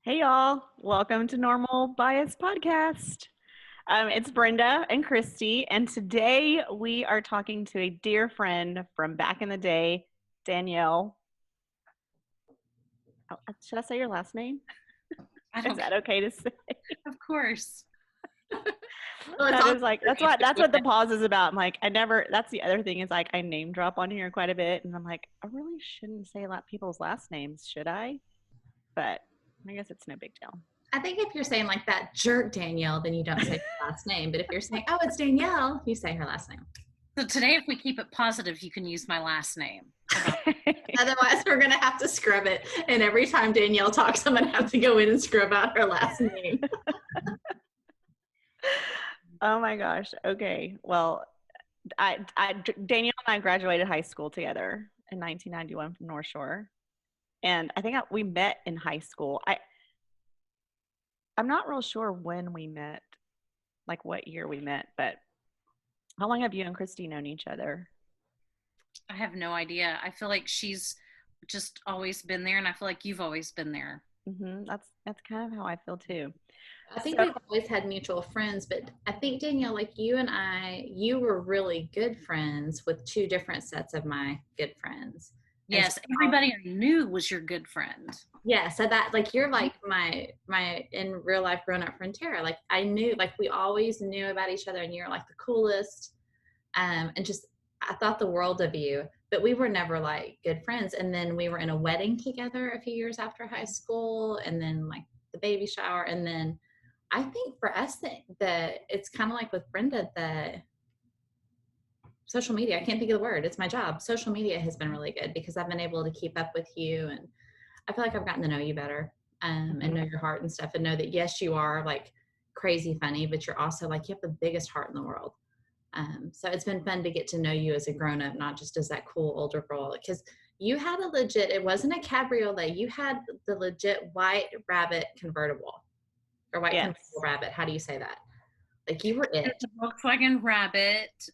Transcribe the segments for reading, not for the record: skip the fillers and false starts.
Hey y'all, welcome to Normal Bias Podcast. It's Brenda and Kristi, and today we are talking to a dear friend from back in the day, Danielle. Oh, should I say your last name? I Is don't that okay to say? Of course. That is like that's what the pause is about. I'm like, that's the other thing is like I name drop on here quite a bit, and I'm like, I really shouldn't say a lot of people's last names, should I? But I guess it's no big deal. I think if you're saying like that jerk Danielle, then you don't say her last name. But if you're saying, oh, it's Danielle, you say her last name. So today, if we keep it positive, you can use my last name. Otherwise, we're going to have to scrub it. And every time Danielle talks, I'm going to have to go in and scrub out her last name. Oh my gosh. Okay. Well, Danielle and I graduated high school together in 1991 from North Shore. And I think we met in high school. I'm not real sure when we met, like what year we met, but how long have you and Kristi known each other? I have no idea. I feel like she's just always been there, and I feel like you've always been there. Mm-hmm. That's kind of how I feel too. I think we've always had mutual friends, but I think Danielle, like you and you were really good friends with two different sets of my good friends. Yes, so everybody I knew was your good friend. Yeah, so that like you're like my in real life grown up friend Tara. Like I knew, like we always knew about each other, and you're like the coolest, and just I thought the world of you. But we were never like good friends. And then we were in a wedding together a few years after high school, and then like the baby shower, and then I think for us that it's kind of like with Brenda, the social media, I can't think of the word. It's my job. Social media has been really good because I've been able to keep up with you, and I feel like I've gotten to know you better, and know your heart and stuff, and know that yes, you are like crazy funny, but you're also like you have the biggest heart in the world. So it's been fun to get to know you as a grown up, not just as that cool older girl. Because you had a legit, it wasn't a cabriolet. You had the legit white rabbit convertible, or white convertible rabbit. How do you say that? Like you were it. It's a Volkswagen Rabbit,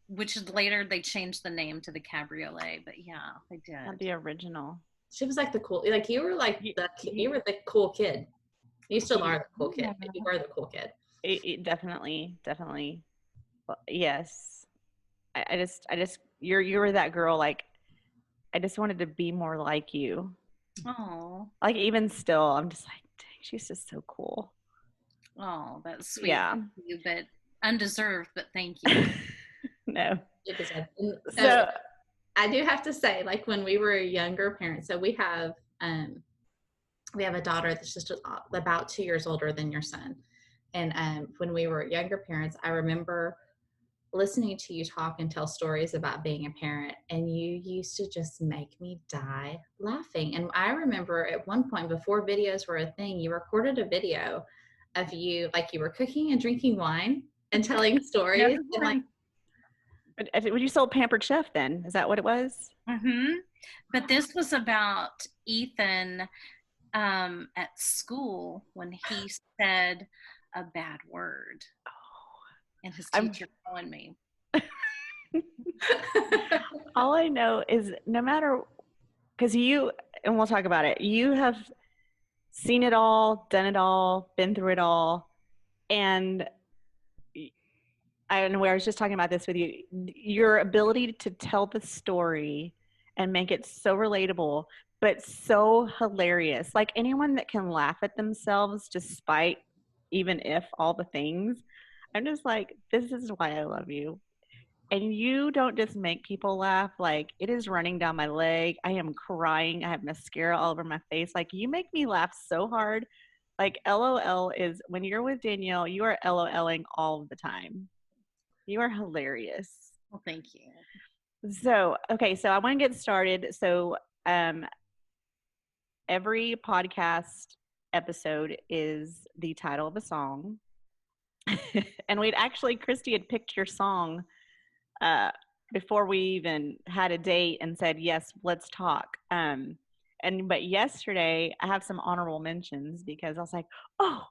which later they changed the name to the Cabriolet. But yeah, they did. The original. She was like the cool, like you were like you were the cool kid. You still are the cool kid, but you were the cool kid. It definitely. Well, yes. I just you were that girl. Like I just wanted to be more like you. Oh. Like even still, I'm just like, dang, she's just so cool. Oh, that's sweet. Yeah. Thank you, but undeserved, but thank you. No. So I do have to say, like when we were younger parents, so we have a daughter that's just about 2 years older than your son. And when we were younger parents, I remember listening to you talk and tell stories about being a parent, and you used to just make me die laughing. And I remember at one point, before videos were a thing, you recorded a video of you, like you were cooking and drinking wine and telling stories. And like, would you sold Pampered Chef then? Is that what it was? Mm-hmm. But this was about Ethan at school when he said a bad word. And his teacher calling me. All I know is no matter, because you, and we'll talk about it, you have seen it all, done it all, been through it all. And I was just talking about this with you, your ability to tell the story and make it so relatable, but so hilarious. Like anyone that can laugh at themselves despite even if all the things, I'm just like, this is why I love you. And you don't just make people laugh. Like it is running down my leg. I am crying. I have mascara all over my face. Like you make me laugh so hard. Like LOL is when you're with Danielle, you are LOLing all the time. You are hilarious. Well, thank you. So, okay. So I want to get started. So every podcast episode is the title of a song. And Kristi had picked your song before we even had a date and said, yes, let's talk. But yesterday I have some honorable mentions because I was like, oh,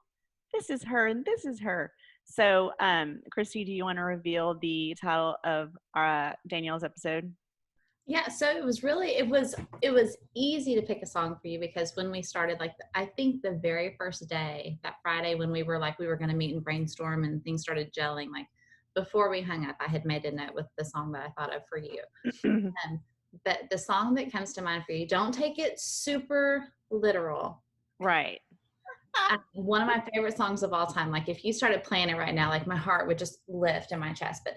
this is her and this is her. So Kristi, do you want to reveal the title of Danielle's episode? Yeah, so it was easy to pick a song for you because when we started, like I think the very first day, that Friday when we were going to meet and brainstorm and things started gelling, like before we hung up, I had made a note with the song that I thought of for you. But the song that comes to mind for you, don't take it super literal. Right. One of my favorite songs of all time. Like if you started playing it right now, like my heart would just lift in my chest. But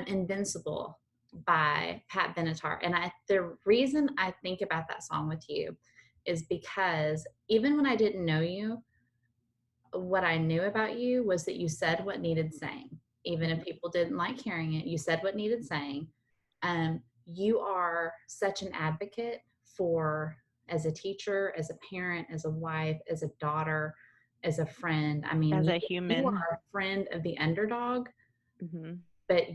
Invincible by Pat Benatar. And the reason I think about that song with you is because even when I didn't know you, what I knew about you was that you said what needed saying. Even if people didn't like hearing it, you said what needed saying. You are such an advocate for, as a teacher, as a parent, as a wife, as a daughter, as a friend. I mean, as a you human, are a friend of the underdog, mm-hmm. but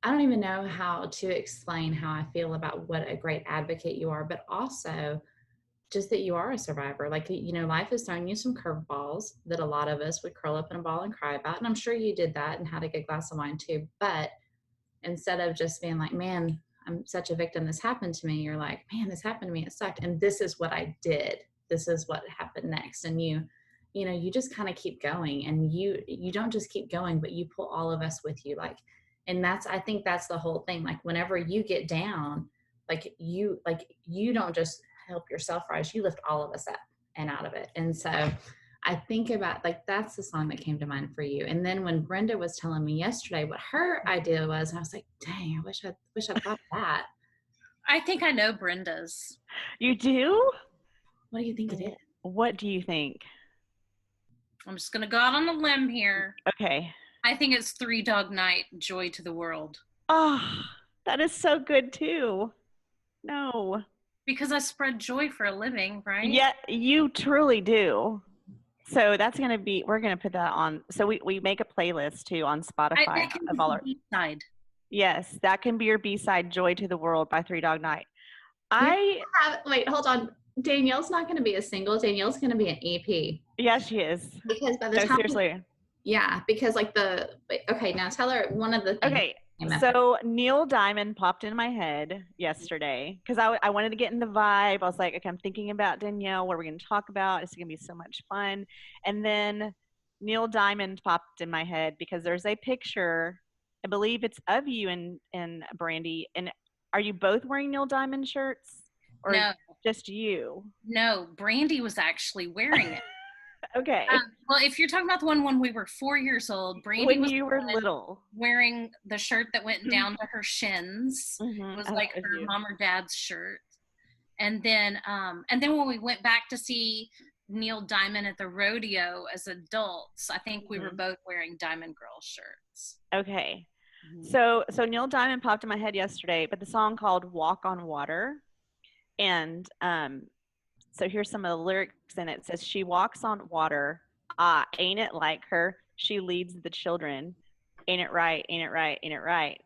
I don't even know how to explain how I feel about what a great advocate you are, but also just that you are a survivor. Like, life has thrown you some curveballs that a lot of us would curl up in a ball and cry about. And I'm sure you did that and had a good glass of wine too. But instead of just being like, man, I'm such a victim, this happened to me, you're like, man, this happened to me, it sucked. And this is what I did. This is what happened next. And you just kind of keep going, and you don't just keep going, but you pull all of us with you. And I think that's the whole thing. Like whenever you get down, you don't just help yourself rise, you lift all of us up and out of it. And so I think about that's the song that came to mind for you. And then when Brenda was telling me yesterday what her idea was, I was like, dang, I wish I thought of that. I think I know Brenda's. You do? What do you think it is? What do you think? I'm just gonna go out on a limb here. Okay. I think it's Three Dog Night, Joy to the World. Oh, that is so good too. No. Because I spread joy for a living, right? Yeah, you truly do. So we're going to put that on. So we make a playlist too on Spotify that can of be all the our. B-side. Yes, that can be your B-side, Joy to the World by Three Dog Night. Wait, hold on. Danielle's not going to be a single. Danielle's going to be an EP. Yeah, she is. Because by the time. Seriously. Yeah, because okay, now tell her one of the things. Okay, so Neil Diamond popped in my head yesterday because I wanted to get in the vibe. I was like, okay, I'm thinking about Danielle. What are we going to talk about? It's going to be so much fun. And then Neil Diamond popped in my head because there's a picture, I believe it's of you and Brandy. And are you both wearing Neil Diamond shirts? Or no, just you? No, Brandy was actually wearing it. Okay. Well, if you're talking about the one when we were 4 years old, Brandy when was you were little, wearing the shirt that went down to her shins. Mm-hmm. It was like her mom or dad's shirt. And then when we went back to see Neil Diamond at the rodeo as adults, I think we were both wearing Diamond Girl shirts. Okay. Mm-hmm. So Neil Diamond popped in my head yesterday, but the song called Walk on Water. And so here's some of the lyrics in it. It says, she walks on water. Ah, ain't it like her? She leads the children. Ain't it right? Ain't it right? Ain't it right?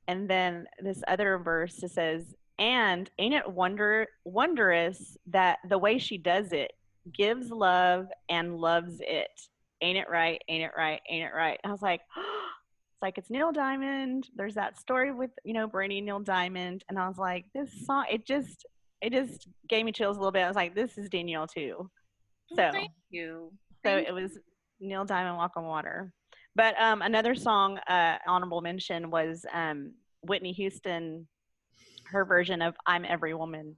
And then this other verse it says, and ain't it wondrous that the way she does it gives love and loves it. Ain't it right? Ain't it right? Ain't it right? And I was like, oh, it's Neil Diamond. There's that story with, Brandy and Neil Diamond. And I was like, this song, it just gave me chills a little bit. I was like, this is Danielle too. So thank you. It was Neil Diamond, Walk on Water. But another song, honorable mention, was Whitney Houston, her version of I'm Every Woman.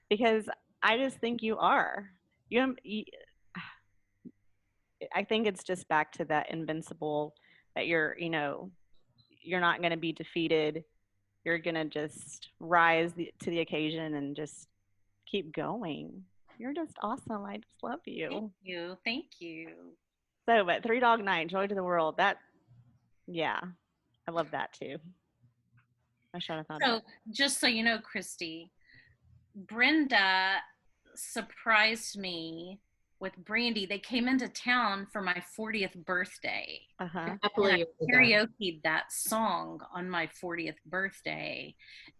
Because I just think you are. I think it's just back to that invincible, that you're not going to be defeated. You're going to just rise to the occasion and just keep going. You're just awesome. I just love you. Thank you. So, but Three Dog Night, Joy to the World, I love that too. I should have thought. So, just so you know, Kristi, Brenda surprised me with Brandy. They came into town for my 40th birthday. Uh-huh. I karaoke'd that song on my 40th birthday.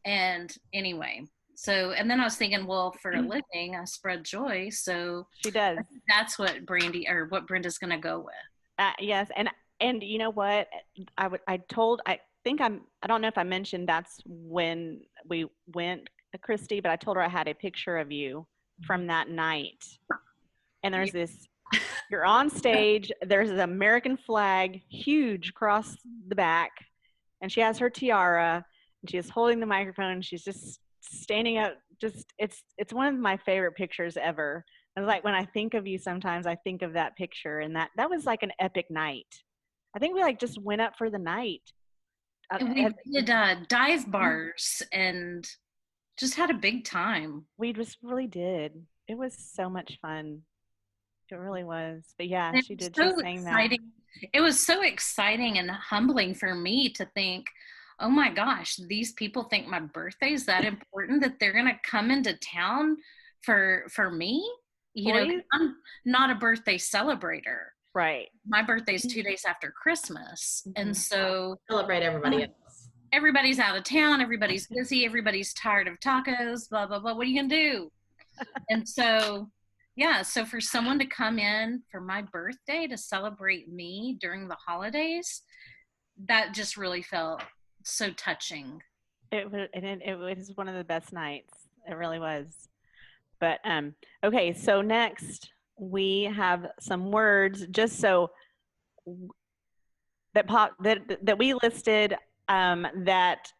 And anyway, and then I was thinking, well, for a living, I spread joy. So she does. That's what Brenda's going to go with. Yes. And you know what? I don't know if I mentioned that's when we went to Kristi, but I told her I had a picture of you from that night. And there's this, you're on stage, there's an American flag, huge across the back, and she has her tiara, and she is holding the microphone, and she's just standing up. Just it's one of my favorite pictures ever. And like when I think of you, sometimes I think of that picture, and that was like an epic night. I think we like just went up for the night. And we did dive bars and just had a big time. We just really did. It was so much fun. It really was. But yeah, she did. So She's saying that. It was so exciting and humbling for me to think, oh my gosh, these people think my birthday is that important that they're gonna come into town for me. You know, I'm not a birthday celebrator. Right. My birthday's 2 days after Christmas. Mm-hmm. And so celebrate everybody else. Everybody's out of town, everybody's busy, everybody's tired of tacos, blah, blah, blah. What are you gonna do? And so yeah, so for someone to come in for my birthday to celebrate me during the holidays, that just really felt so touching. It was one of the best nights. It really was. But okay, so next we have some words just so that we listed that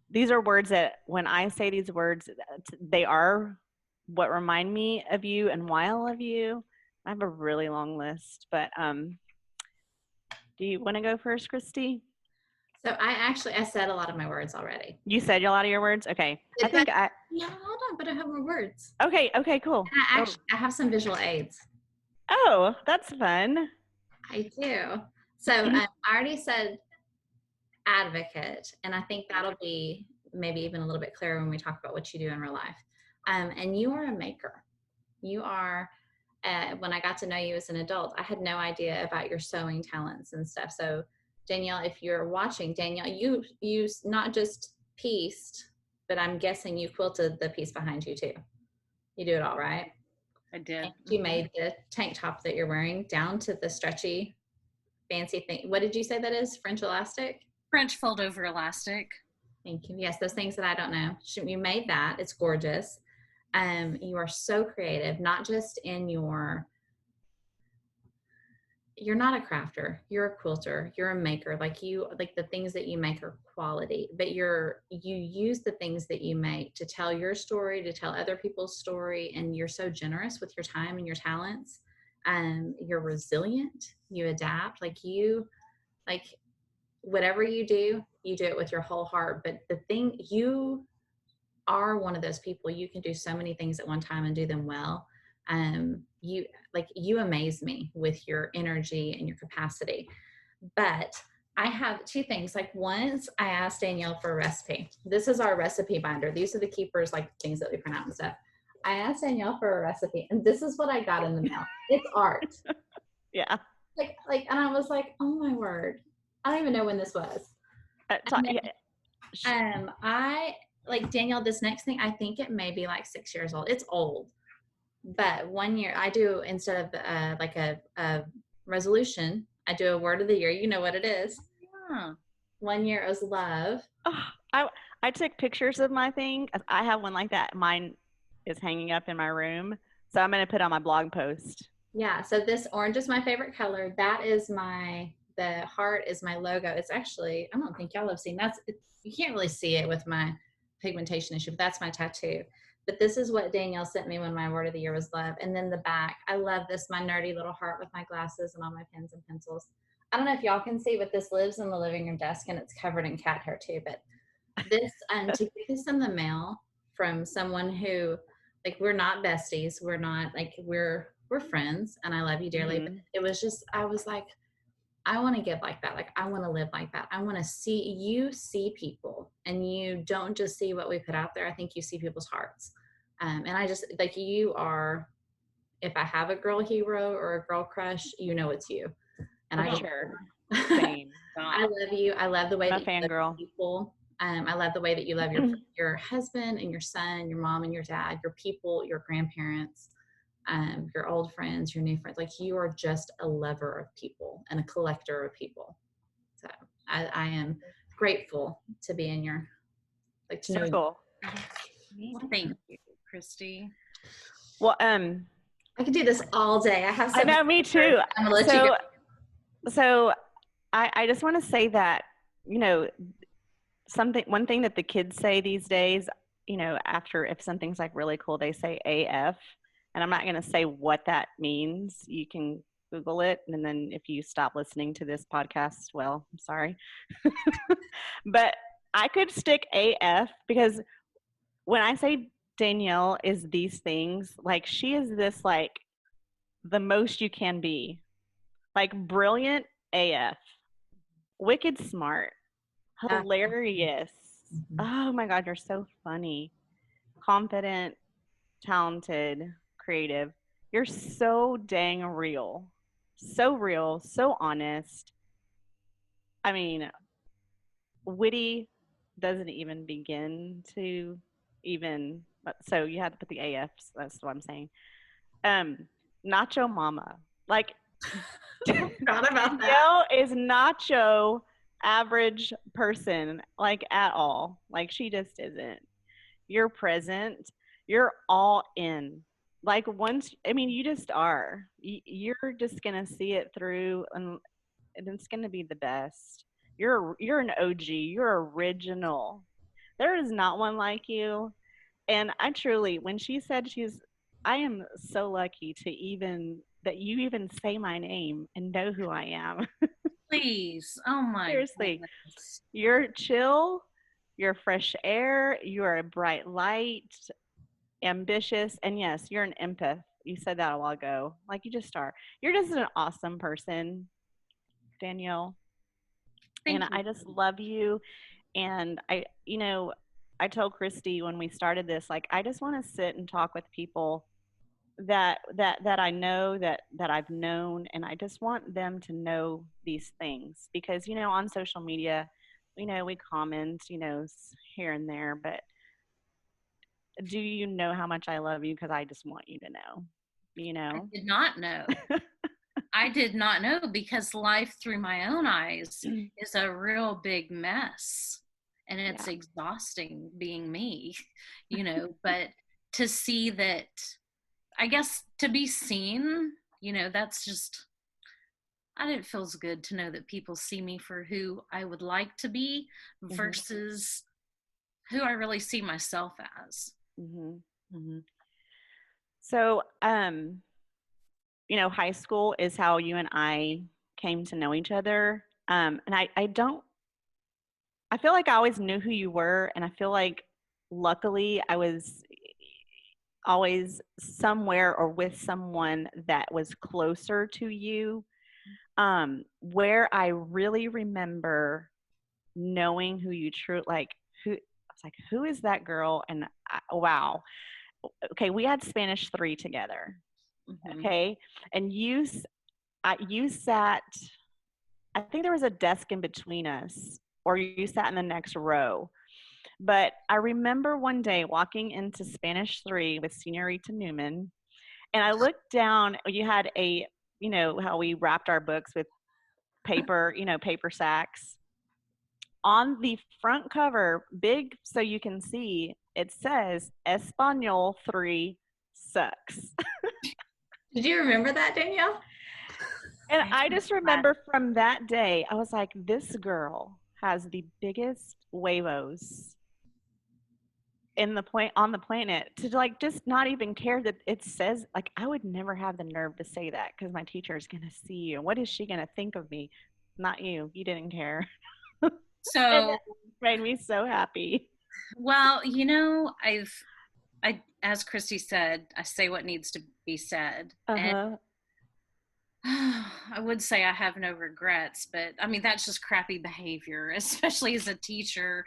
these are words that when I say these words, they are what remind me of you and why I love you. I have a really long list, but do you want to go first, Kristi? So I said a lot of my words already. You said a lot of your words? Okay. No, hold on, but I have more words. Okay, cool. And I have some visual aids. Oh, that's fun. I do. So I already said advocate, and I think that'll be maybe even a little bit clearer when we talk about what you do in real life. And you are a maker. You are, when I got to know you as an adult, I had no idea about your sewing talents and stuff. So Danielle, if you're watching, Danielle, you not just pieced, but I'm guessing you quilted the piece behind you too. You do it all, right? I did. And you made the tank top that you're wearing down to the stretchy, fancy thing. What did you say that is? French elastic? French fold over elastic. Thank you. Yes, those things that I don't know. You made that. It's gorgeous. You are so creative, not just in you're not a crafter, you're a quilter, you're a maker. Like the things that you make are quality, but you use the things that you make to tell your story, to tell other people's story. And you're so generous with your time and your talents. You're resilient, you adapt, whatever you do it with your whole heart. But the thing, you are one of those people, you can do so many things at one time and do them well. You amaze me with your energy and your capacity. But I have two things. Like once I asked Danielle for a recipe. This is our recipe binder. These are the keepers, like things that we print out and stuff. I asked Danielle for a recipe, and this is what I got in the mail. It's art. Yeah. And I was like, oh my word. I don't even know when this was. Danielle, this next thing, I think it may be like 6 years old. It's old. But 1 year, I do, instead of a resolution, I do a word of the year. You know what it is. Yeah. 1 year is love. Oh, I took pictures of my thing. I have one like that. Mine is hanging up in my room. So I'm going to put on my blog post. Yeah. So this orange is my favorite color. That is the heart is my logo. It's actually, I don't think y'all have seen you can't really see it with my pigmentation issue, but that's my tattoo. But this is what Danielle sent me when my word of the year was love. And then the back, I love this, my nerdy little heart with my glasses and all my pens and pencils. I don't know if y'all can see, but this lives in the living room desk and it's covered in cat hair too. But this, to get this in the mail from someone who, we're not besties. We're not we're friends and I love you dearly. Mm-hmm. But it was just, I was like, I want to give like that. I want to live like that. I want to see people, and you don't just see what we put out there. I think you see people's hearts. And I just you are, if I have a girl hero or a girl crush, it's you. And Same. I love you. I love the way that you love people. I love the way that you love your husband and your son, your mom and your dad, your people, your grandparents, your old friends, your new friends. You are just a lover of people and a collector of people. So I am grateful to be in your, like, to know you. Circle. Well, thank you, Kristi. Well, I could do this all day. I have I know, me too. I'm gonna let you go. So I just want to say that, one thing that the kids say these days, after if something's like really cool, they say AF. And I'm not going to say what that means. You can Google it. And then if you stop listening to this podcast, well, I'm sorry. But I could stick AF because when I say Danielle is these things, like she is this, like the most you can be, like brilliant AF, wicked smart, hilarious. Oh my God, you're so funny, confident, talented, creative. You're so dang real, so honest. I mean, witty doesn't even begin to even, so you had to put the AFs, that's what I'm saying. Nacho mama. Like, Forgot about that. Danielle is nacho average person, like at all. Like she just isn't. You're present. You're all in. Like once, I mean, you just are. You're just gonna see it through, and it's gonna be the best. You're an OG. You're original. There is not one like you. And I truly, when she said I am so lucky that you even say my name and know who I am. Please. Oh my Seriously. goodness. You're chill, you're fresh air, you're a bright light, ambitious, and yes, you're an empath. You said that a while ago. Like you just are. You're just an awesome person, Danielle. Thank And you. I just love you. And I told Kristi when we started this, like I just want to sit and talk with people that I know, that I've known, and I just want them to know these things because on social media, we comment, here and there, but do you know how much I love you? Because I just want you to know. I did not know. I did not know because life through my own eyes is a real big mess, and it's exhausting being me, but to see that, I guess, to be seen, that's just, it feels good to know that people see me for who I would like to be versus who I really see myself as. So, high school is how you and I came to know each other. And I feel like I always knew who you were, and I feel like luckily I was always somewhere or with someone that was closer to you, where I really remember knowing who you I was like, who is that girl? And wow. Okay, we had Spanish 3 together. Okay, and you sat, I think there was a desk in between us, or you sat in the next row. But I remember one day walking into Spanish 3 with Senorita Newman, and I looked down. You had how we wrapped our books with paper, paper sacks. On the front cover, big so you can see, it says Espanol 3 sucks. Did you remember that, Danielle? And I just remember from that day, I was like, this girl has the biggest huevos on the planet to just not even care that it says, like, I would never have the nerve to say that because my teacher is going to see you. What is she going to think of me? Not you. You didn't care. So it made me so happy. Well, I as Kristi said, I say what needs to be said. And I would say I have no regrets, but I mean that's just crappy behavior, especially as a teacher.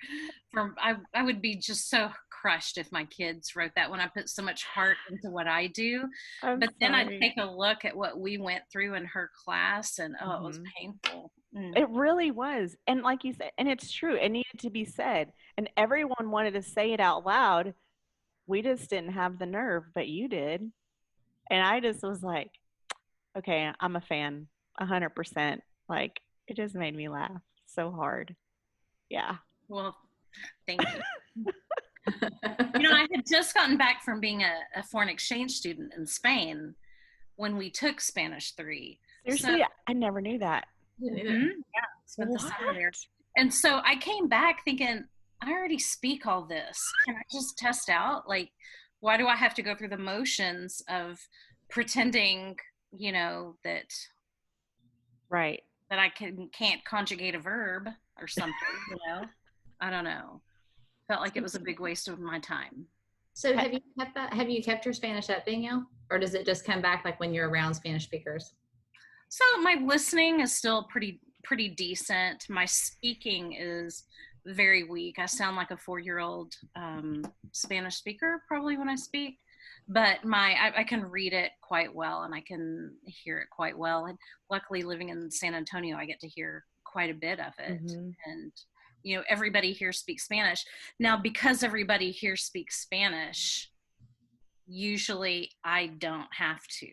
I would be just so crushed if my kids wrote that when I put so much heart into what I do. Then I'd take a look at what we went through in her class, and it was painful. It really was. And like you said, and it's true, it needed to be said, and everyone wanted to say it out loud. We just didn't have the nerve, but you did. And I just was like, okay, I'm a fan, 100%. Like, it just made me laugh so hard. Yeah. Well, thank you. I had just gotten back from being a foreign exchange student in Spain when we took Spanish 3. Seriously, I never knew that. Yeah, spent the summer there. And so I came back thinking, I already speak all this. Can I just test out? Like, why do I have to go through the motions of pretending, that right, that I can't conjugate a verb or something, I don't know. Felt like it was a big waste of my time. So have you kept your Spanish up, Danielle? Or does it just come back like when you're around Spanish speakers? So my listening is still pretty decent. My speaking is very weak. I sound like a 4-year-old Spanish speaker probably when I speak, but I can read it quite well and I can hear it quite well. And luckily living in San Antonio, I get to hear quite a bit of it. Mm-hmm. And everybody here speaks Spanish. Now, because everybody here speaks Spanish, usually I don't have to.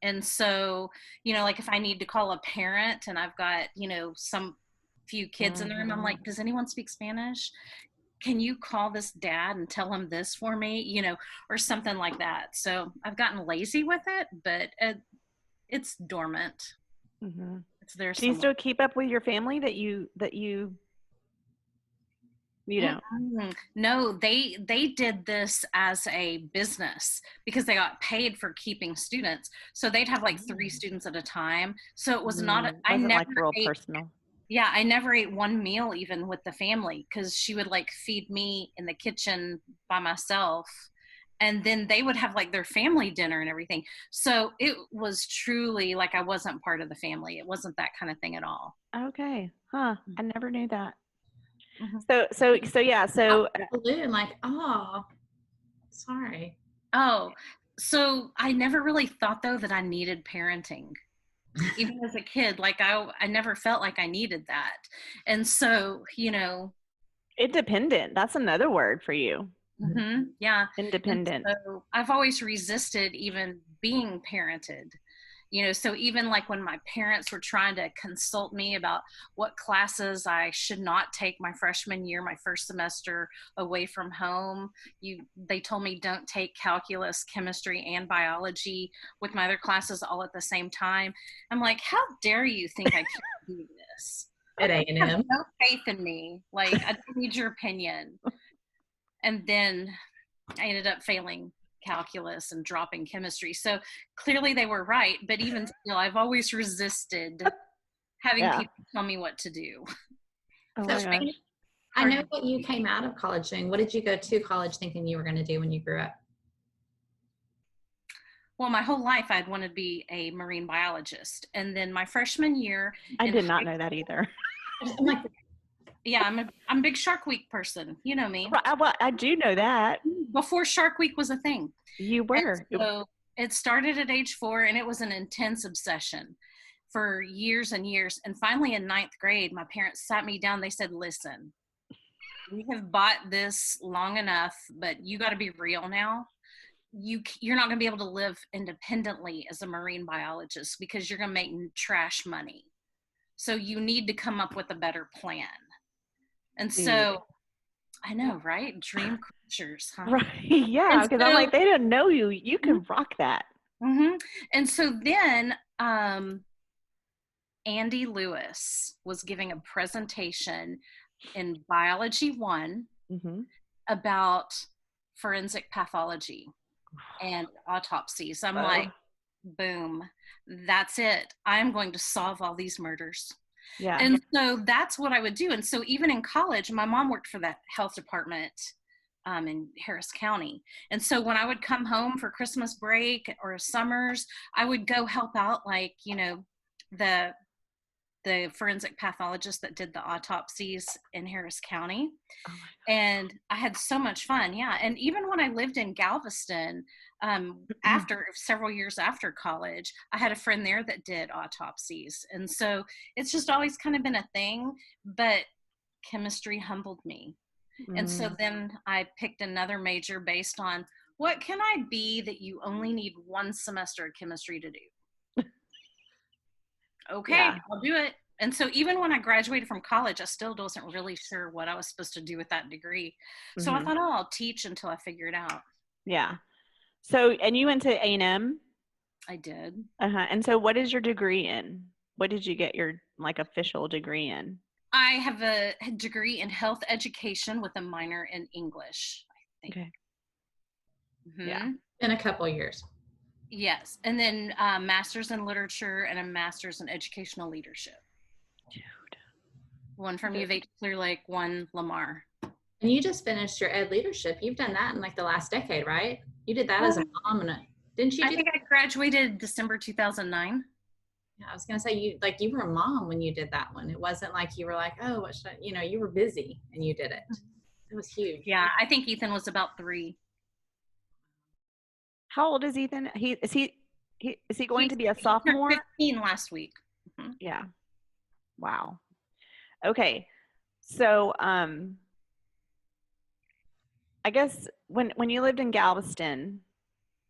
And so, like if I need to call a parent and I've got, some few kids in the room, I'm like, does anyone speak Spanish? Can you call this dad and tell him this for me, or something like that. So I've gotten lazy with it, but it's dormant. Mm-hmm. It's there. Do you still keep up with your family that you don't? Mm-hmm. No, they did this as a business because they got paid for keeping students. So they'd have like 3 students at a time. So it was not, I never like real personal. Yeah, I never ate one meal even with the family because she would like feed me in the kitchen by myself. And then they would have like their family dinner and everything. So it was truly like I wasn't part of the family. It wasn't that kind of thing at all. Okay. Huh. I never knew that. Mm-hmm. So yeah. So balloon, like, oh, sorry. Oh, so I never really thought though that I needed parenting. Even as a kid, like I never felt like I needed that. And so, independent. That's another word for you. Mm-hmm, yeah. Independent. And so I've always resisted even being parented. So even like when my parents were trying to consult me about what classes I should not take my freshman year, my first semester away from home, they told me don't take calculus, chemistry, and biology with my other classes all at the same time. I'm like, how dare you think I can do this? At A&M. You have no faith in me. Like, I don't need your opinion. And then I ended up failing calculus and dropping chemistry. So clearly they were right, but even still, I've always resisted having people tell me what to do. Oh my gosh. I know what you came out of college doing. What did you go to college thinking you were going to do when you grew up? Well, my whole life I'd wanted to be a marine biologist. And then my freshman year, I did not know that either. Yeah, I'm a big Shark Week person. You know me. Well, I do know that. Before Shark Week was a thing. You were. And so it started at age 4 and it was an intense obsession for years and years. And finally in 9th grade, my parents sat me down. They said, listen, we have bought this long enough, but you got to be real now. You're not going to be able to live independently as a marine biologist because you're going to make trash money. So you need to come up with a better plan. And so, I know, right? Dream creatures, huh? Right. Yeah, because I'm like, they didn't know you. You can rock that. Mm-hmm. And so then Andy Lewis was giving a presentation in Biology 1 about forensic pathology and autopsies. I'm like, boom, that's it. I'm going to solve all these murders. Yeah. And so that's what I would do. And so even in college, my mom worked for the health department in Harris County. And so when I would come home for Christmas break or summers, I would go help out, like, the forensic pathologist that did the autopsies in Harris County. Oh my God. And I had so much fun. Yeah. And even when I lived in Galveston, after several years after college, I had a friend there that did autopsies. And so it's just always kind of been a thing, but chemistry humbled me. And so then I picked another major based on what can I be that you only need 1 semester of chemistry to do? Okay, I'll do it. And so even when I graduated from college, I still wasn't really sure what I was supposed to do with that degree. So I thought, I'll teach until I figure it out. Yeah. So, and you went to A&M? I did. And so what is your degree in? What did you get your like official degree in? I have a degree in health education with a minor in English, I think. Okay. Mm-hmm. Yeah. In a couple of years. Yes. And then master's in literature and a master's in educational leadership. Dude. One from U of H Clear Lake, one Lamar. And you just finished your ed leadership. You've done that in like the last decade, right? You did that as a mom, didn't you? I think I graduated December 2009. Yeah, I was gonna say you were a mom when you did that one. It wasn't like you were like, oh, what should I, you were busy and you did it. It was huge. Yeah, I think Ethan was about 3. How old is Ethan? Is he going to be a sophomore? 15 last week. Mm-hmm. Yeah. Wow. Okay. So, I guess when you lived in Galveston,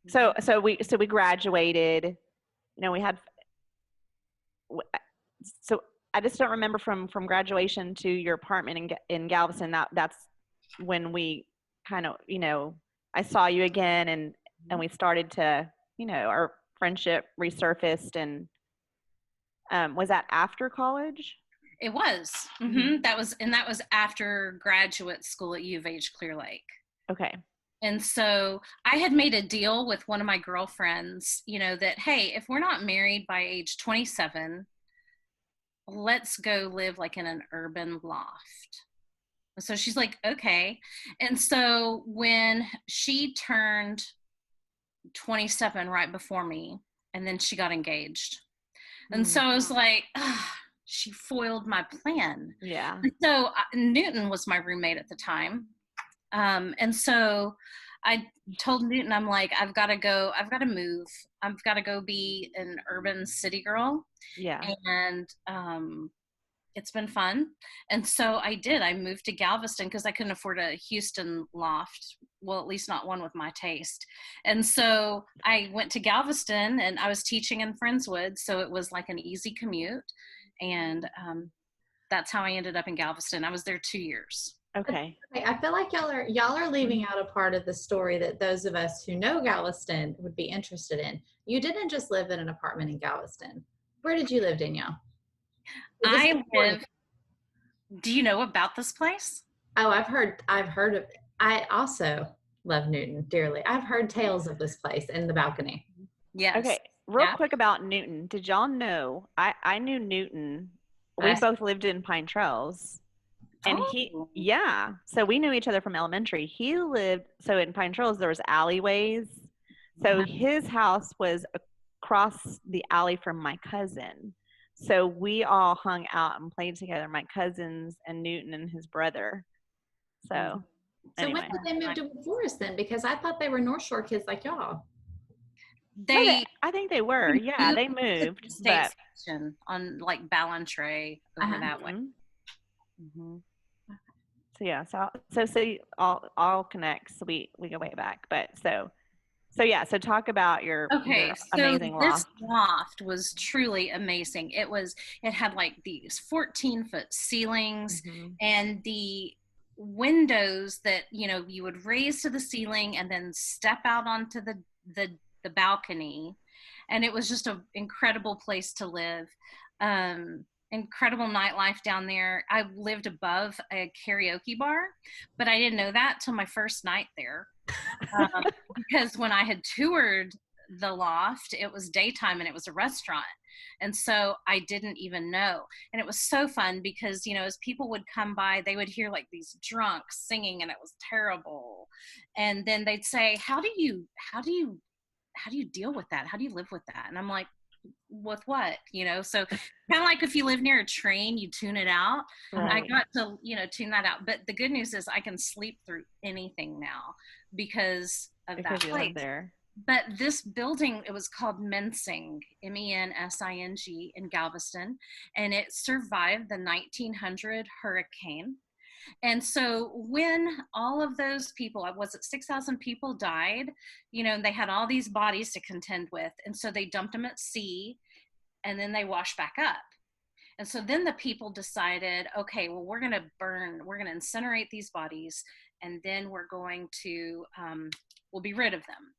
so we graduated, we had, so I just don't remember from graduation to your apartment in Galveston, that's when we kind of, I saw you again and we started to, our friendship resurfaced. And was that after college? It was. Mm-hmm. That was after graduate school at U of H Clear Lake. Okay. And so I had made a deal with one of my girlfriends, that, hey, if we're not married by age 27, let's go live like in an urban loft. So she's like, okay. And so when she turned 27 right before me, and then she got engaged. And so I was like, she foiled my plan. Yeah. And so Newton was my roommate at the time. And so I told Newton, I'm like, I've got to move. I've got to go be an urban city girl. Yeah. And it's been fun. And so I did. I moved to Galveston because I couldn't afford a Houston loft. Well, at least not one with my taste. And so I went to Galveston and I was teaching in Friendswood. So it was like an easy commute. And that's how I ended up in Galveston. I was there 2 years. Okay. I feel like y'all are leaving out a part of the story that those of us who know Galveston would be interested in. You didn't just live in an apartment in Galveston. Where did you live, Danielle? Do you know about this place? Oh, I've heard of it. I also love Newton dearly. I've heard tales of this place in the balcony. Yes. Okay. Real quick about Newton. Did y'all know I knew Newton. We both lived in Pine Trails. And so we knew each other from elementary. He lived, so in Pine Trails, there was alleyways. So his house was across the alley from my cousin. So we all hung out and played together, my cousins and Newton and his brother. So anyway. When did they move to Forest then? Because I thought they were North Shore kids like y'all. I think they were. Yeah, they moved. State section on like Ballantrae over that way. Mm-hmm. So yeah, so all connects. So we go way back, but so talk about your amazing loft. This loft was truly amazing. It had like these 14-foot ceilings and the windows that you would raise to the ceiling and then step out onto the balcony, and it was just an incredible place to live. Incredible nightlife down there. I lived above a karaoke bar, but I didn't know that till my first night there. Because when I had toured the loft, it was daytime and it was a restaurant. And so I didn't even know. And it was so fun because, as people would come by, they would hear like these drunks singing and it was terrible. And then they'd say, how do you deal with that? How do you live with that? And I'm like, with what? So kind of like if you live near a train, you tune it out. Right. I got to, tune that out. But the good news is I can sleep through anything now because of that place. You live there. But this building, it was called Mensing, Mensing in Galveston, and it survived the 1900 hurricane. And so when all of those people, was it 6,000 people died, they had all these bodies to contend with. And so they dumped them at sea and then they washed back up. And so then the people decided, okay, well, we're going to incinerate these bodies, and then we're going to, we'll be rid of them.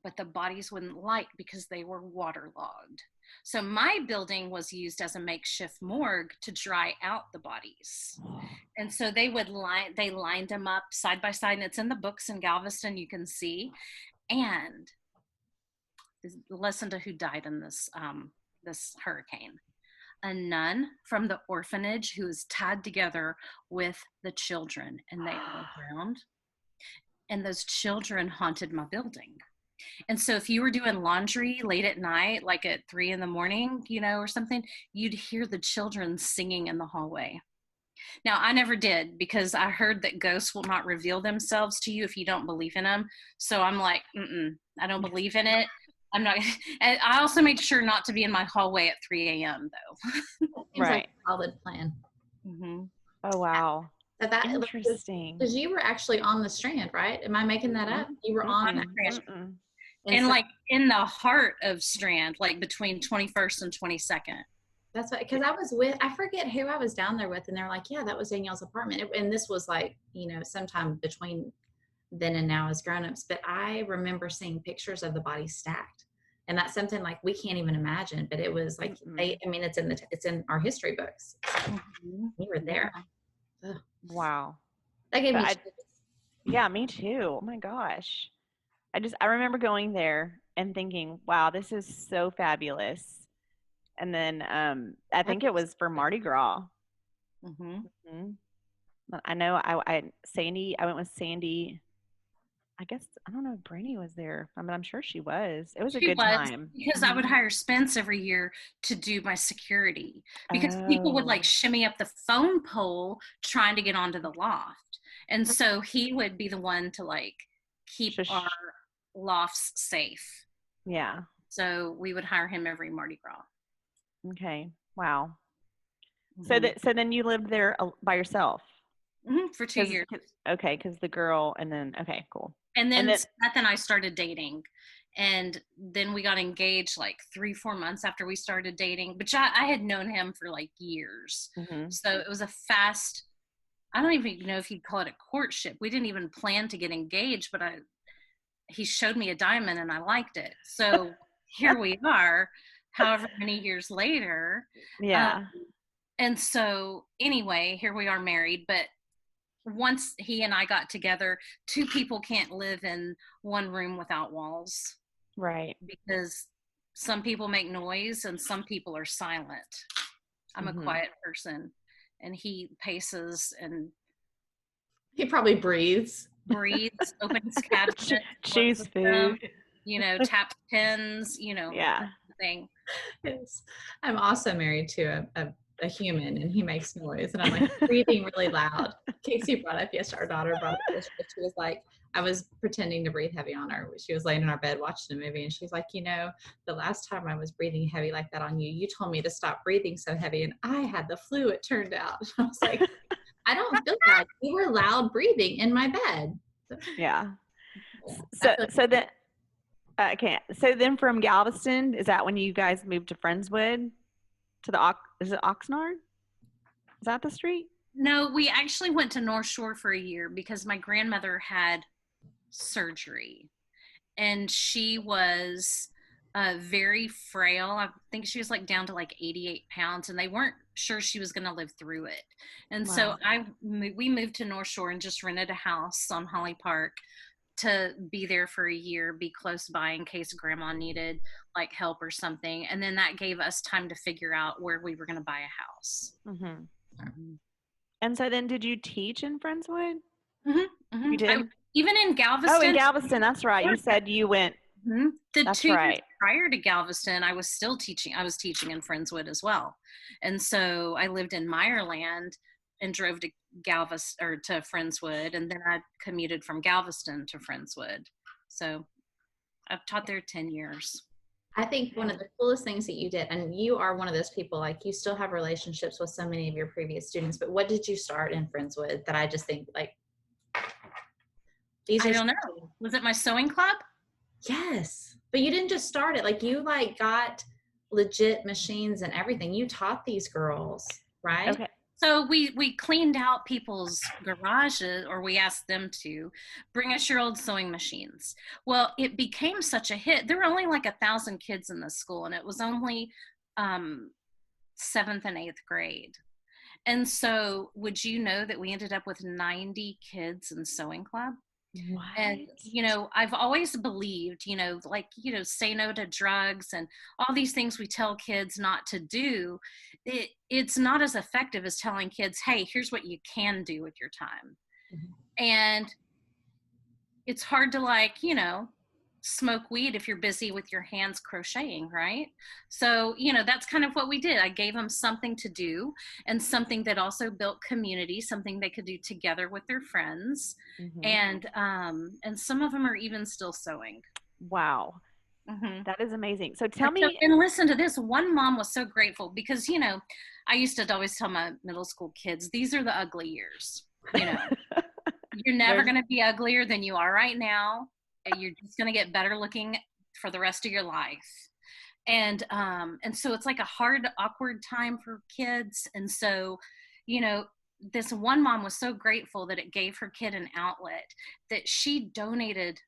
But the bodies wouldn't light because they were waterlogged. So my building was used as a makeshift morgue to dry out the bodies. And so they lined them up side by side, and it's in the books in Galveston, you can see. And listen to who died in this hurricane. A nun from the orphanage who was tied together with the children, and they all drowned. And those children haunted my building. And so if you were doing laundry late at night, like at 3 a.m, or something, you'd hear the children singing in the hallway. Now, I never did, because I heard that ghosts will not reveal themselves to you if you don't believe in them. So I'm like, I don't believe in it. I'm not. And I also made sure not to be in my hallway at 3 a.m. though. Seems like a solid plan. Mm-hmm. Oh, wow. That interesting. Because you were actually on the Strand, right? Am I making that up? You were on that Strand. And like in the heart of Strand, like between 21st and 22nd. That's what, because I forget who I was down there with, and they're like, yeah, that was Danielle's apartment. And this was like, sometime between then and now as grown-ups. But I remember seeing pictures of the bodies stacked. And that's something like we can't even imagine, but it was like, it's in our history books. So we were there. Ugh. Wow. That gave me yeah, me too. Oh my gosh. I remember going there and thinking, wow, this is so fabulous. And then I think it was for Mardi Gras. I know I went with Sandy. I guess, I don't know if Brandy was there. I mean, I'm sure she was. It was a good time. Because I would hire Spence every year to do my security. Because people would like shimmy up the phone pole trying to get onto the loft. And so he would be the one to like keep our lofts safe. Yeah. So we would hire him every Mardi Gras. Okay. Wow. So then you lived there by yourself? For 2 years. Okay, because the girl, and then, okay, cool. And then Seth and I started dating. And then we got engaged like 3-4 months after we started dating. But I had known him for like years. So it was a fast, I don't even know if you'd call it a courtship. We didn't even plan to get engaged, but he showed me a diamond and I liked it. So here we are, however many years later. Yeah. And so anyway, here we are married. But once he and I got together, 2 people can't live in one room without walls. Right. Because some people make noise and some people are silent. I'm a quiet person, and he paces and he probably breathes, opens cabinets, chews food, taps pens, yeah. Thing. Yes. I'm also married to a human, and he makes noise, and I'm like breathing really loud. Casey brought up yesterday, our daughter brought up yesterday, she was like, I was pretending to breathe heavy on her. She was laying in our bed watching a movie, and she's like, the last time I was breathing heavy like that on you, you told me to stop breathing so heavy, and I had the flu, it turned out. I was like, I don't feel bad. You were loud breathing in my bed. Yeah. So then, okay. So then from Galveston, is that when you guys moved to Friendswood? Is it Oxnard? Is that the street? No, we actually went to North Shore for a year because my grandmother had surgery, and she was very frail. I think she was like down to like 88 pounds, and they weren't sure she was going to live through it. And so we moved to North Shore and just rented a house on Holly Park to be there for a year, be close by in case grandma needed like help or something. And then that gave us time to figure out where we were going to buy a house. And so then did you teach in Friendswood? You did? Even in Galveston. Oh, in Galveston. That's right. You said you went. The 2 years prior to Galveston, I was still teaching. I was teaching in Friendswood as well. And so I lived in Meyerland and drove to Galveston or to Friendswood, and then I commuted from Galveston to Friendswood. So I've taught there 10 years. I think one of the coolest things that you did, and you are one of those people, like you still have relationships with so many of your previous students, but what did you start in Friendswood that I just think like I don't know. Was it my sewing club? Yes. But you didn't just start it. Like you like got legit machines and everything. You taught these girls, right? Okay. So we cleaned out people's garages, or we asked them to bring us your old sewing machines. Well, it became such a hit. There were only like 1,000 kids in the school, and it was only 7th and 8th grade. And so would you know that we ended up with 90 kids in sewing club? What? And, I've always believed, say no to drugs and all these things we tell kids not to do. It's not as effective as telling kids, hey, here's what you can do with your time. Mm-hmm. And it's hard to smoke weed if you're busy with your hands crocheting, right? So, that's kind of what we did. I gave them something to do, and something that also built community, something they could do together with their friends. Mm-hmm. And some of them are even still sewing. Wow. Mm-hmm. That is amazing. So tell me. And listen to this. One mom was so grateful because, I used to always tell my middle school kids, these are the ugly years. You're never going to be uglier than you are right now. You're just going to get better looking for the rest of your life. And so it's like a hard, awkward time for kids. And so, this one mom was so grateful that it gave her kid an outlet, that she donated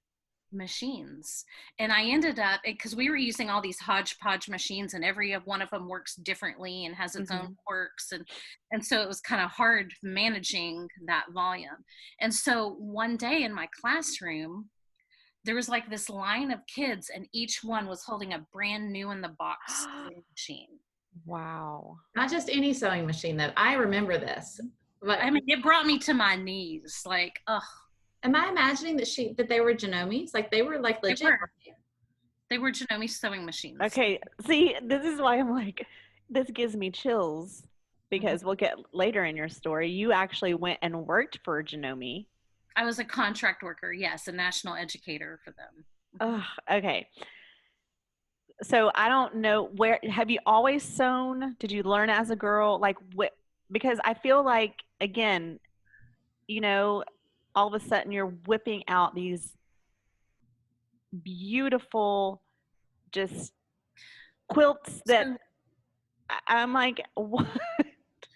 machines. And I ended up, because we were using all these hodgepodge machines, and every one of them works differently and has its mm-hmm. own quirks. And so it was kind of hard managing that volume. And so one day in my classroom, there was like this line of kids, and each one was holding a brand new in the box sewing machine. Wow. Not just any sewing machine, though. I remember this. But I mean, it brought me to my knees. Like, ugh. Am I imagining that they were Genomi's? Like, they were like legit. They were Janome sewing machines. Okay. See, this is why I'm like, this gives me chills, because mm-hmm. we'll get later in your story. You actually went and worked for Janome. I was a contract worker, yes, a national educator for them. Oh, okay. So I don't know, where have you always sewn? Did you learn as a girl? Like, because I feel like, again, all of a sudden you're whipping out these beautiful, just quilts that I'm like, what?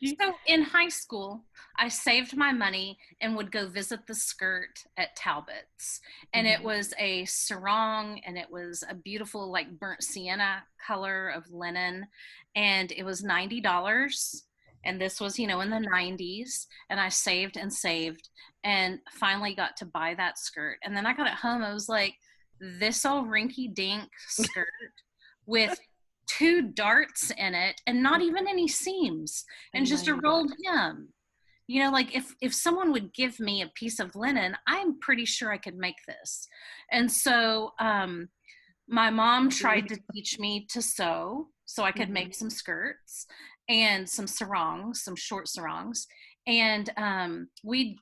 So in high school, I saved my money and would go visit the skirt at Talbot's. And mm-hmm. it was a sarong, and it was a beautiful, like, burnt sienna color of linen. And it was $90. And this was, in the 90s. And I saved and saved, and finally got to buy that skirt. And then I got it home. I was like, this old rinky-dink skirt with 2 darts in it, and not even any seams, and just a rolled hem. Like, if someone would give me a piece of linen, I'm pretty sure I could make this. And so my mom tried to teach me to sew so I could mm-hmm. make some skirts and some sarongs, some short sarongs. And we'd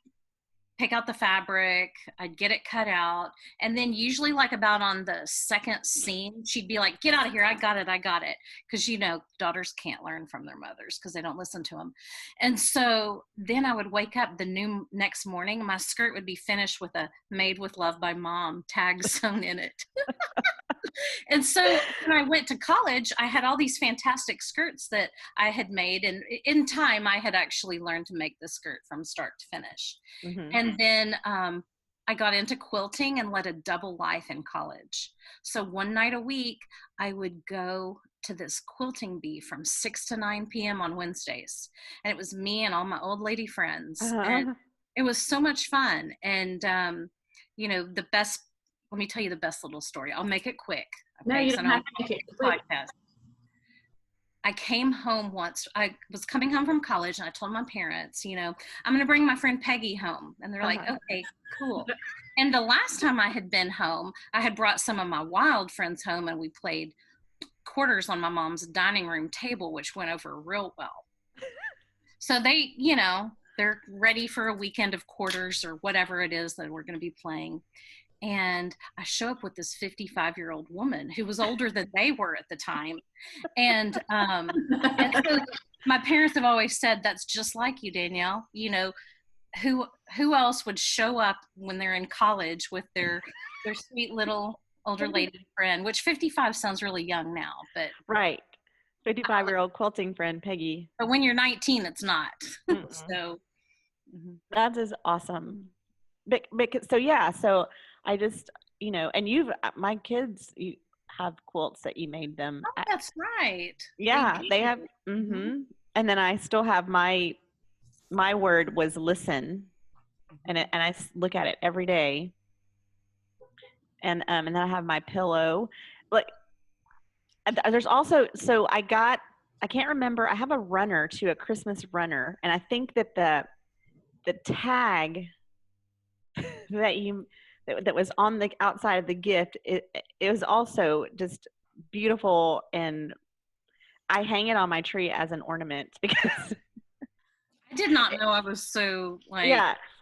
pick out the fabric, I'd get it cut out, and then usually like about on the second seam, she'd be like, get out of here, I got it. Because, daughters can't learn from their mothers because they don't listen to them. And so then I would wake up the next morning, my skirt would be finished with a "Made with Love by Mom" tag sewn in it. And so when I went to college, I had all these fantastic skirts that I had made. And in time, I had actually learned to make the skirt from start to finish. Mm-hmm. And then I got into quilting and led a double life in college. So one night a week, I would go to this quilting bee from 6 to 9 p.m. on Wednesdays. And it was me and all my old lady friends. Uh-huh. And it was so much fun. And, let me tell you the best little story. I'll make it quick. Okay? No, you don't have to make it quick. I came home once. I was coming home from college, and I told my parents, I'm going to bring my friend Peggy home. And they're like, okay, cool. And the last time I had been home, I had brought some of my wild friends home, and we played quarters on my mom's dining room table, which went over real well. So they, they're ready for a weekend of quarters or whatever it is that we're going to be playing. And I show up with this 55-year-old woman who was older than they were at the time. And so my parents have always said, that's just like you, Danielle. Who else would show up when they're in college with their sweet little older lady friend, which 55 sounds really young now, but right. 55-year-old quilting friend, Peggy. But when you're 19, it's not. So that is awesome. Because so I just, and my kids, you have quilts that you made them. Oh, that's right. Yeah, they have. And then I still have my word was listen, and I look at it every day. And then I have my pillow. Like, there's also, so I can't remember. I have a runner too, a Christmas runner, and I think that the tag that was on the outside of the gift, it was also just beautiful, and I hang it on my tree as an ornament because I did not know I was so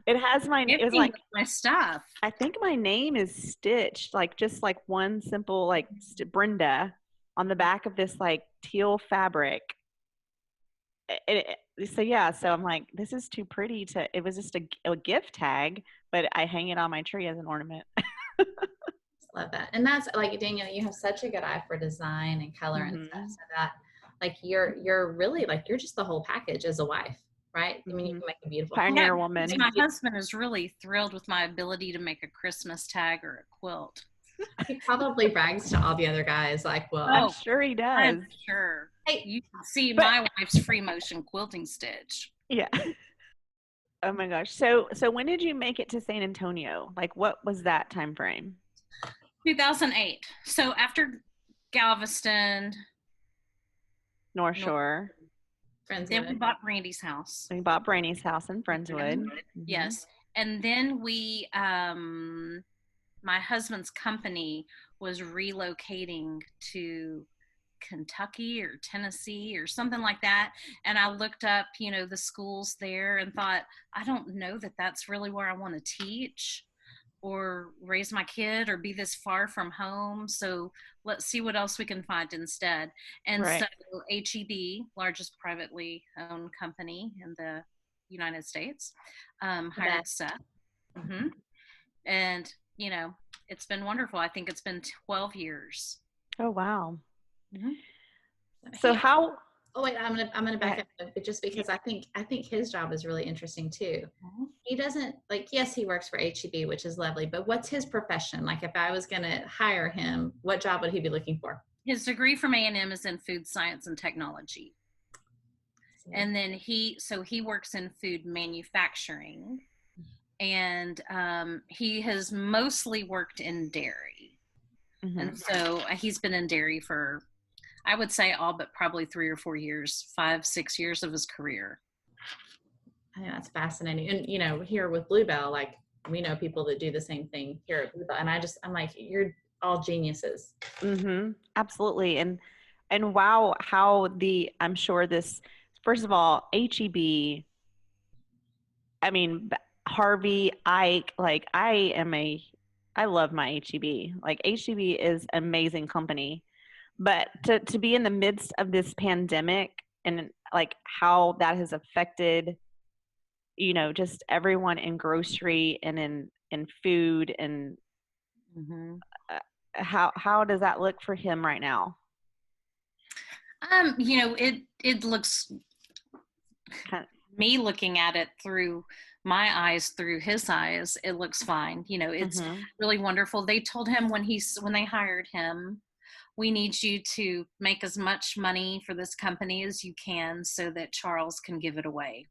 it has it was like my stuff. I think my name is stitched just like one simple Brenda on the back of this like teal fabric. So I'm like, this is too pretty it was just a gift tag, but I hang it on my tree as an ornament. Love that. And that's like, Danielle, you have such a good eye for design and color and stuff, so that like you're really like, you're just the whole package as a wife, right? I mean, you can make a beautiful pioneer woman. My husband is really thrilled with my ability to make a Christmas tag or a quilt. He probably brags to all the other guys, like, well, I'm sure he does. I'm sure. Hey, you can see my wife's free motion quilting stitch. Yeah. Oh my gosh. So when did you make it to San Antonio? Like, what was that time frame? 2008. So after Galveston, North Shore. Friendswood. Then we bought Brandy's house. We bought Brandy's house in Friendswood. Yes. And then we, my husband's company was relocating to Kentucky or Tennessee or something like that. And I looked up, the schools there and thought, I don't know that that's really where I want to teach or raise my kid or be this far from home. So let's see what else we can find instead. And so HEB, largest privately owned company in the United States, hired Seth. And, it's been wonderful. I think it's been 12 years. Oh, wow. So how... Oh wait, I'm gonna back up a bit, just because I think his job is really interesting too. He doesn't yes, he works for HEB, which is lovely, but what's his profession? Like, if I was gonna hire him, what job would he be looking for? His degree from A&M is in food science and technology. And then he works in food manufacturing, and he has mostly worked in dairy. And so he's been in dairy for, I would say, all but probably 3 or 4 years, 5-6 years of his career. I think that's fascinating. And, here with Bluebell, like, we know people that do the same thing here at Bluebell. And I'm like, you're all geniuses. Absolutely. And wow, how I'm sure this, first of all, HEB, I mean, Harvey, Ike, like, I love my HEB. Like, HEB is an amazing company. But to be in the midst of this pandemic and like how that has affected, just everyone in grocery and in food and how does that look for him right now? It looks, me looking at it through my eyes, through his eyes, it looks fine. It's really wonderful. They told him when they hired him, we need you to make as much money for this company as you can so that Charles can give it away.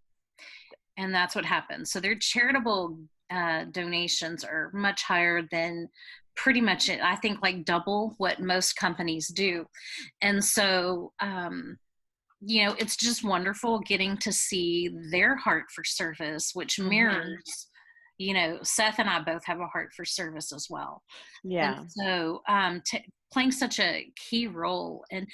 And that's what happened. So their charitable donations are much higher than pretty much, I think, like double what most companies do. And so, it's just wonderful getting to see their heart for service, which mirrors, Seth and I both have a heart for service as well. Yeah. And so playing such a key role. And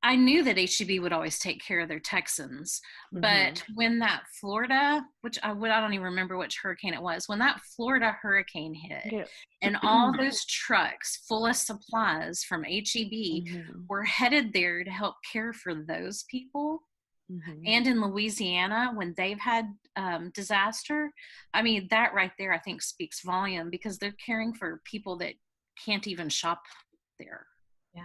I knew that HEB would always take care of their Texans, but when that Florida, which I don't even remember which hurricane it was, when that Florida hurricane hit and all those trucks full of supplies from HEB were headed there to help care for those people. And in Louisiana, when they've had disaster, I mean, that right there, I think speaks volume, because they're caring for people that can't even shop there.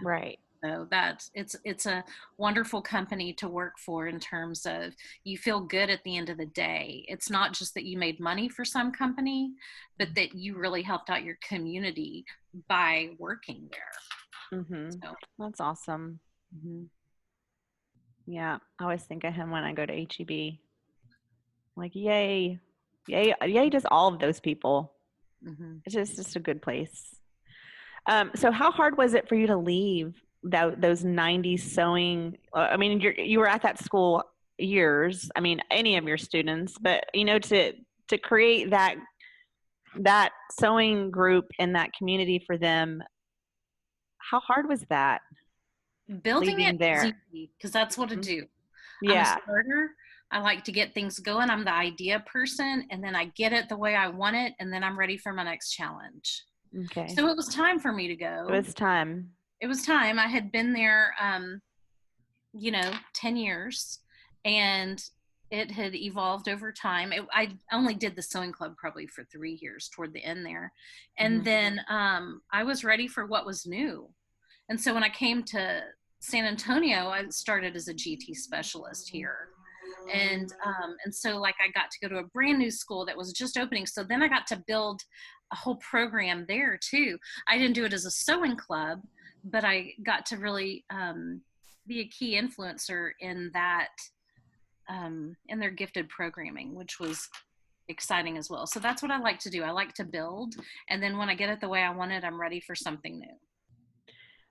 Right. So that it's a wonderful company to work for in terms of you feel good at the end of the day. It's not just that you made money for some company, but that you really helped out your community by working there. Mm-hmm. So. That's awesome. Mm-hmm. Yeah, I always think of him when I go to HEB. Like, yay, yay, yay, just all of those people. Mm-hmm. It's just a good place. So how hard was it for you to leave those 90s sewing? I mean, you were at that school years. I mean, any of your students, but to create that sewing group and that community for them, how hard was that? Building Leaving it is there? easy because that's what I do. I'm a Yeah. starter. I like to get things going. I'm the idea person, and then I get it the way I want it, and then I'm ready for my next challenge. Okay. So it was time for me to go. It was time. It was time. I had been there, 10 years, and it had evolved over time. I only did the sewing club probably for 3 years toward the end there. And then I was ready for what was new. And so when I came to San Antonio, I started as a GT specialist here. And so like I got to go to a brand new school that was just opening. So then I got to build a whole program there too. I didn't do it as a sewing club, but I got to really be a key influencer in that, in their gifted programming, which was exciting as well. So that's what I like to do. I like to build. And then when I get it the way I want it, I'm ready for something new.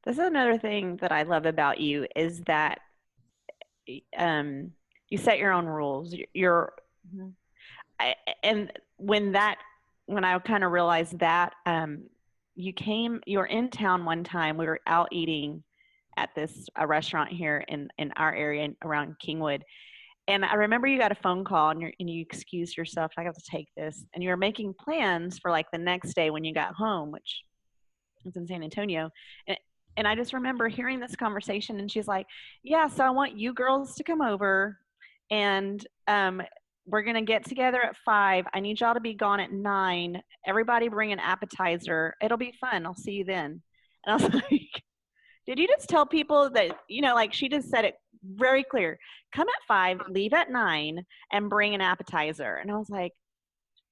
This is another thing that I love about you is that you set your own rules. And when I kind of realized that, you were in town one time. We were out eating at a restaurant here in our area around Kingwood. And I remember you got a phone call and you excused yourself. I got to take this. And you were making plans for like the next day when you got home, which was in San Antonio. And I just remember hearing this conversation, and she's like, yeah, so I want you girls to come over, and we're going to get together at 5. I need y'all to be gone at 9. Everybody bring an appetizer. It'll be fun. I'll see you then. And I was like, did you just tell people that, like she just said it very clear. Come at 5, leave at 9, and bring an appetizer. And I was like,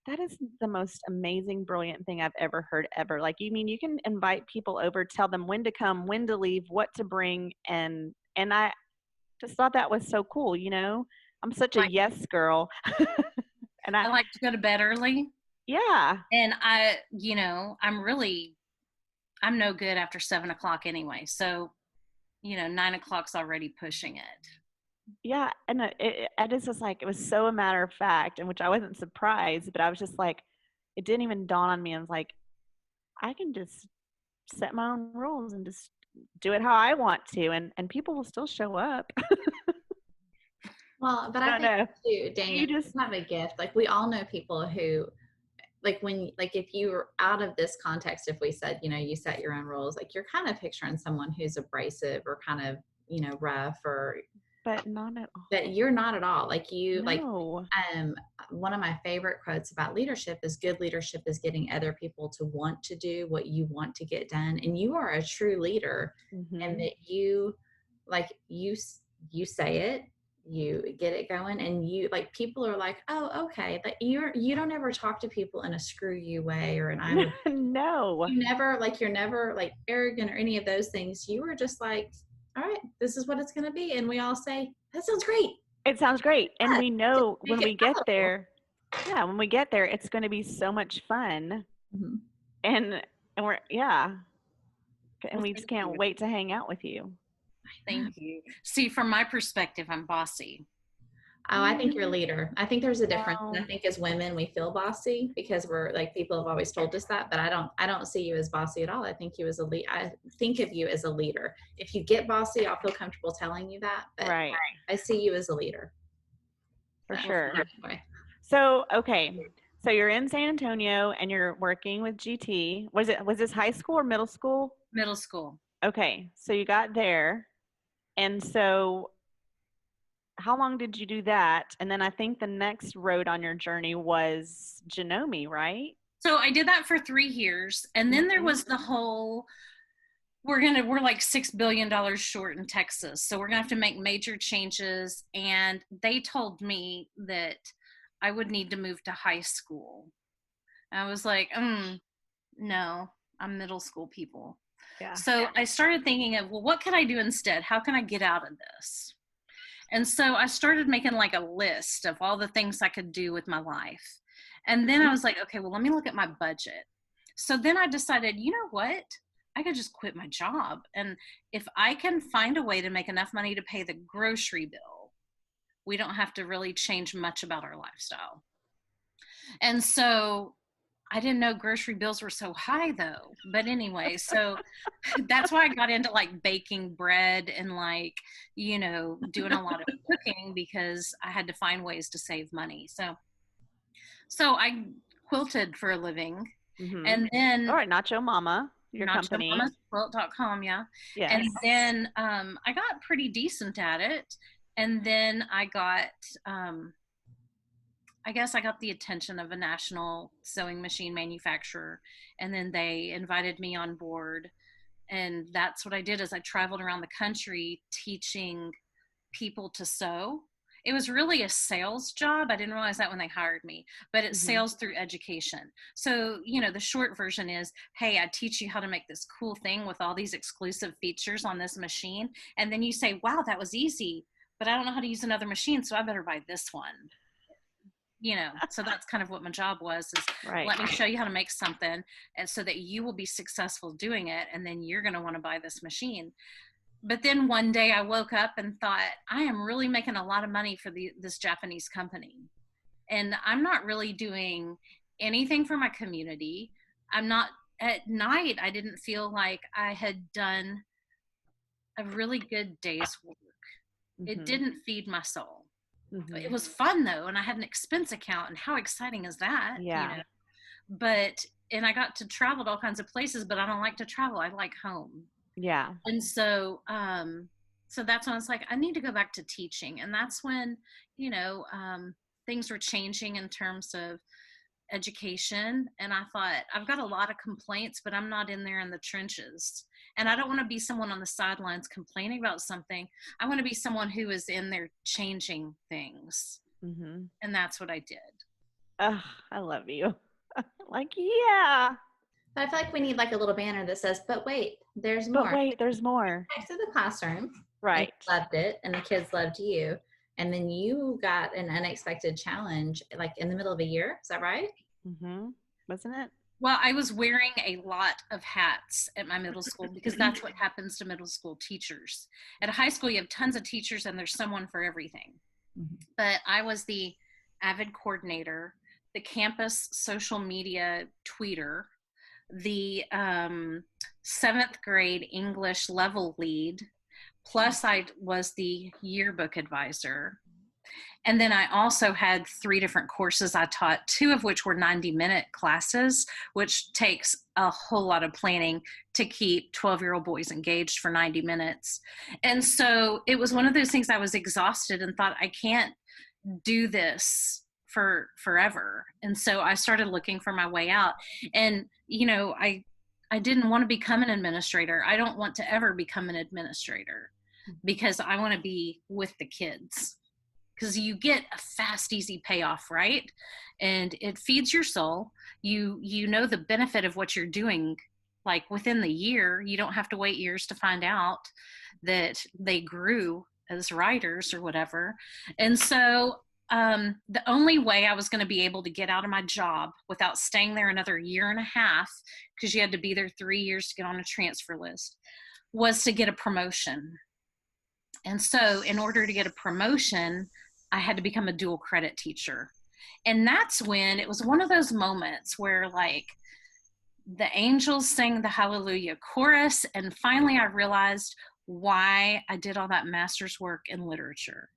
that is the most amazing, brilliant thing I've ever heard ever. Like, you mean you can invite people over, tell them when to come, when to leave, what to bring. And I just thought that was so cool. I'm such a yes girl. And I like to go to bed early. Yeah. And I'm no good after 7 o'clock anyway. So, 9 o'clock's already pushing it. Yeah, and it is just like, it was so a matter of fact, in which I wasn't surprised, but I was just like, it didn't even dawn on me. I was like, I can just set my own rules and just do it how I want to, and people will still show up. Well, but I think too, Danielle, you just have a gift. Like, we all know people who, like, if you were out of this context, if we said, you set your own rules, like, you're kind of picturing someone who's abrasive or kind of, rough, or but not at all. But you're not at all. Like, you, no. One of my favorite quotes about leadership is, good leadership is getting other people to want to do what you want to get done. And you are a true leader, and that you say it, you get it going, and you, like, people are like, oh, okay. But you don't ever talk to people in a screw you way, or an I would no. You're never like arrogant or any of those things. You were just like, all right, this is what it's going to be. And we all say, that sounds great. It sounds great. And we know when we get there, it's going to be so much fun. And we're, and we just can't wait to hang out with you. Thank you. See, from my perspective, I'm bossy. Oh, I think you're a leader. I think there's a difference. I think as women, we feel bossy because we're like, people have always told us that, but I don't see you as bossy at all. I think I think of you as a leader. If you get bossy, I'll feel comfortable telling you that, but right. I see you as a leader. For sure. Anyway. So, okay. So you're in San Antonio and you're working with GT. Was this high school or middle school? Middle school. Okay. So you got there. And so how long did you do that? And then I think the next road on your journey was Genome, right? So I did that for 3 years. And then there was the whole we're like $6 billion short in Texas. So we're gonna have to make major changes. And they told me that I would need to move to high school. I was like, no, I'm middle school people. Yeah. So I started thinking of, well, what can I do instead? How can I get out of this? And so I started making like a list of all the things I could do with my life. And then I was like, okay, well, let me look at my budget. So then I decided, you know what? I could just quit my job. And if I can find a way to make enough money to pay the grocery bill, we don't have to really change much about our lifestyle. And so I didn't know grocery bills were so high though. But anyway, so that's why I got into like baking bread and like, you know, doing a lot of cooking, because I had to find ways to save money. So I quilted for a living. Mm-hmm. And then all right, Nacho Mama, your company. NachoMamasQuilt.com, yeah. Yes. And then I got pretty decent at it. And then I got I guess I got the attention of a national sewing machine manufacturer, and then they invited me on board. And that's what I did, is I traveled around the country teaching people to sew. It was really a sales job. I didn't realize that when they hired me, but it's sales through education. So, you know, the short version is, hey, I teach you how to make this cool thing with all these exclusive features on this machine. And then you say, wow, that was easy, but I don't know how to use another machine, so I better buy this one. You know, so that's kind of what my job was, is let me show you how to make something, and so that you will be successful doing it, and then you're going to want to buy this machine. But then one day I woke up and thought, I am really making a lot of money for this Japanese company, and I'm not really doing anything for my community. I'm not, at night, I didn't feel like I had done a really good day's work. It didn't feed my soul. It was fun though, and I had an expense account, and how exciting is that? Yeah. You know? But, and I got to travel to all kinds of places, but I don't like to travel. I like home. Yeah. And so, so that's when I was like, I need to go back to teaching. And that's when, you know, things were changing in terms of education. And I thought, I've got a lot of complaints, but I'm not in there in the trenches. And I don't want to be someone on the sidelines complaining about something. I want to be someone who is in there changing things. And that's what I did. Oh, I love you. Like, yeah. But I feel like we need like a little banner that says, but wait, there's more. But wait, there's more. Next to the classroom. Right. You loved it, and the kids loved you. And then you got an unexpected challenge like in the middle of a year. Is that right? Wasn't it? Well, I was wearing a lot of hats at my middle school, because that's what happens to middle school teachers. At a high school, you have tons of teachers and there's someone for everything. But I was the AVID coordinator, the campus social media tweeter, the 7th grade English level lead, plus I was the yearbook advisor. And then I also had 3 different courses I taught, 2 of which were 90-minute classes, which takes a whole lot of planning to keep 12-year-old boys engaged for 90 minutes. And so it was one of those things, I was exhausted and thought, I can't do this for forever. And so I started looking for my way out. And, you know, I didn't want to become an administrator. I don't want to ever become an administrator, because I want to be with the kids. Because you get a fast, easy payoff, right? And it feeds your soul. You know the benefit of what you're doing, like within the year. You don't have to wait years to find out that they grew as writers or whatever. And so the only way I was going to be able to get out of my job without staying there another year and a half, because you had to be there 3 years to get on a transfer list, was to get a promotion. And so in order to get a promotion, I had to become a dual credit teacher. And that's when it was one of those moments where like the angels sang the hallelujah chorus. And finally I realized why I did all that master's work in literature.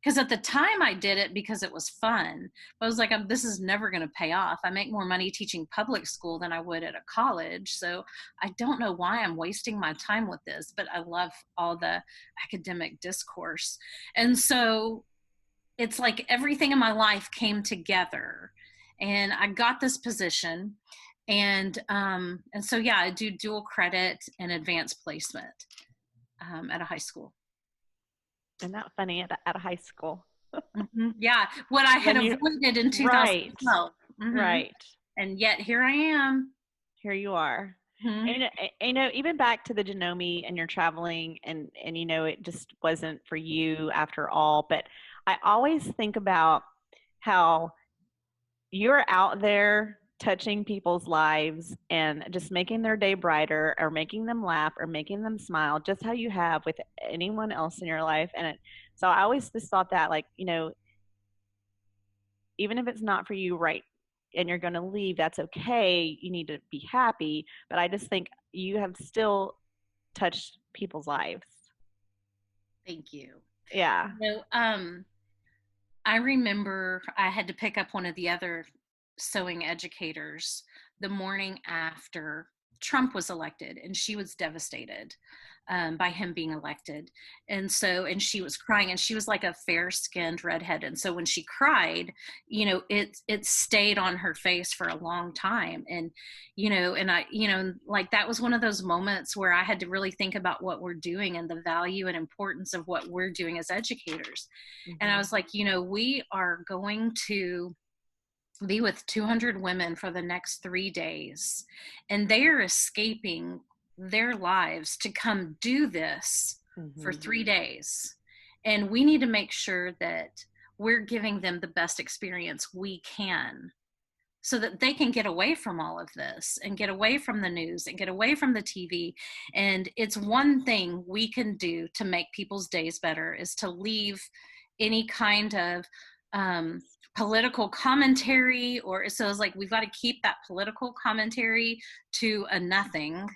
Because at the time I did it because it was fun. I was like, this is never going to pay off. I make more money teaching public school than I would at a college. So I don't know why I'm wasting my time with this, but I love all the academic discourse. And so it's like everything in my life came together, and I got this position. And so, yeah, I do dual credit and advanced placement at a high school. Isn't that funny at a high school? Yeah, what I had avoided in 2012. Right. Right. And yet here I am. Here you are. And, even back to the Genome and you're traveling and it just wasn't for you after all. But I always think about how you're out there touching people's lives and just making their day brighter or making them laugh or making them smile, just how you have with anyone else in your life. And so I always just thought that, like, even if it's not for you, right, and you're going to leave, that's okay. You need to be happy. But I just think you have still touched people's lives. Thank you. Yeah. I remember I had to pick up one of the other sewing educators the morning after Trump was elected, and she was devastated by him being elected. And she was crying, and she was like a fair-skinned redhead. And so when she cried, it stayed on her face for a long time. And, and I, like that was one of those moments where I had to really think about what we're doing and the value and importance of what we're doing as educators. And I was like, we are going to be with 200 women for the next 3 days, and they are escaping their lives to come do this for 3 days. And we need to make sure that we're giving them the best experience we can so that they can get away from all of this and get away from the news and get away from the TV. And it's one thing we can do to make people's days better is to leave any kind of political commentary, or so it's like we've got to keep that political commentary to a nothing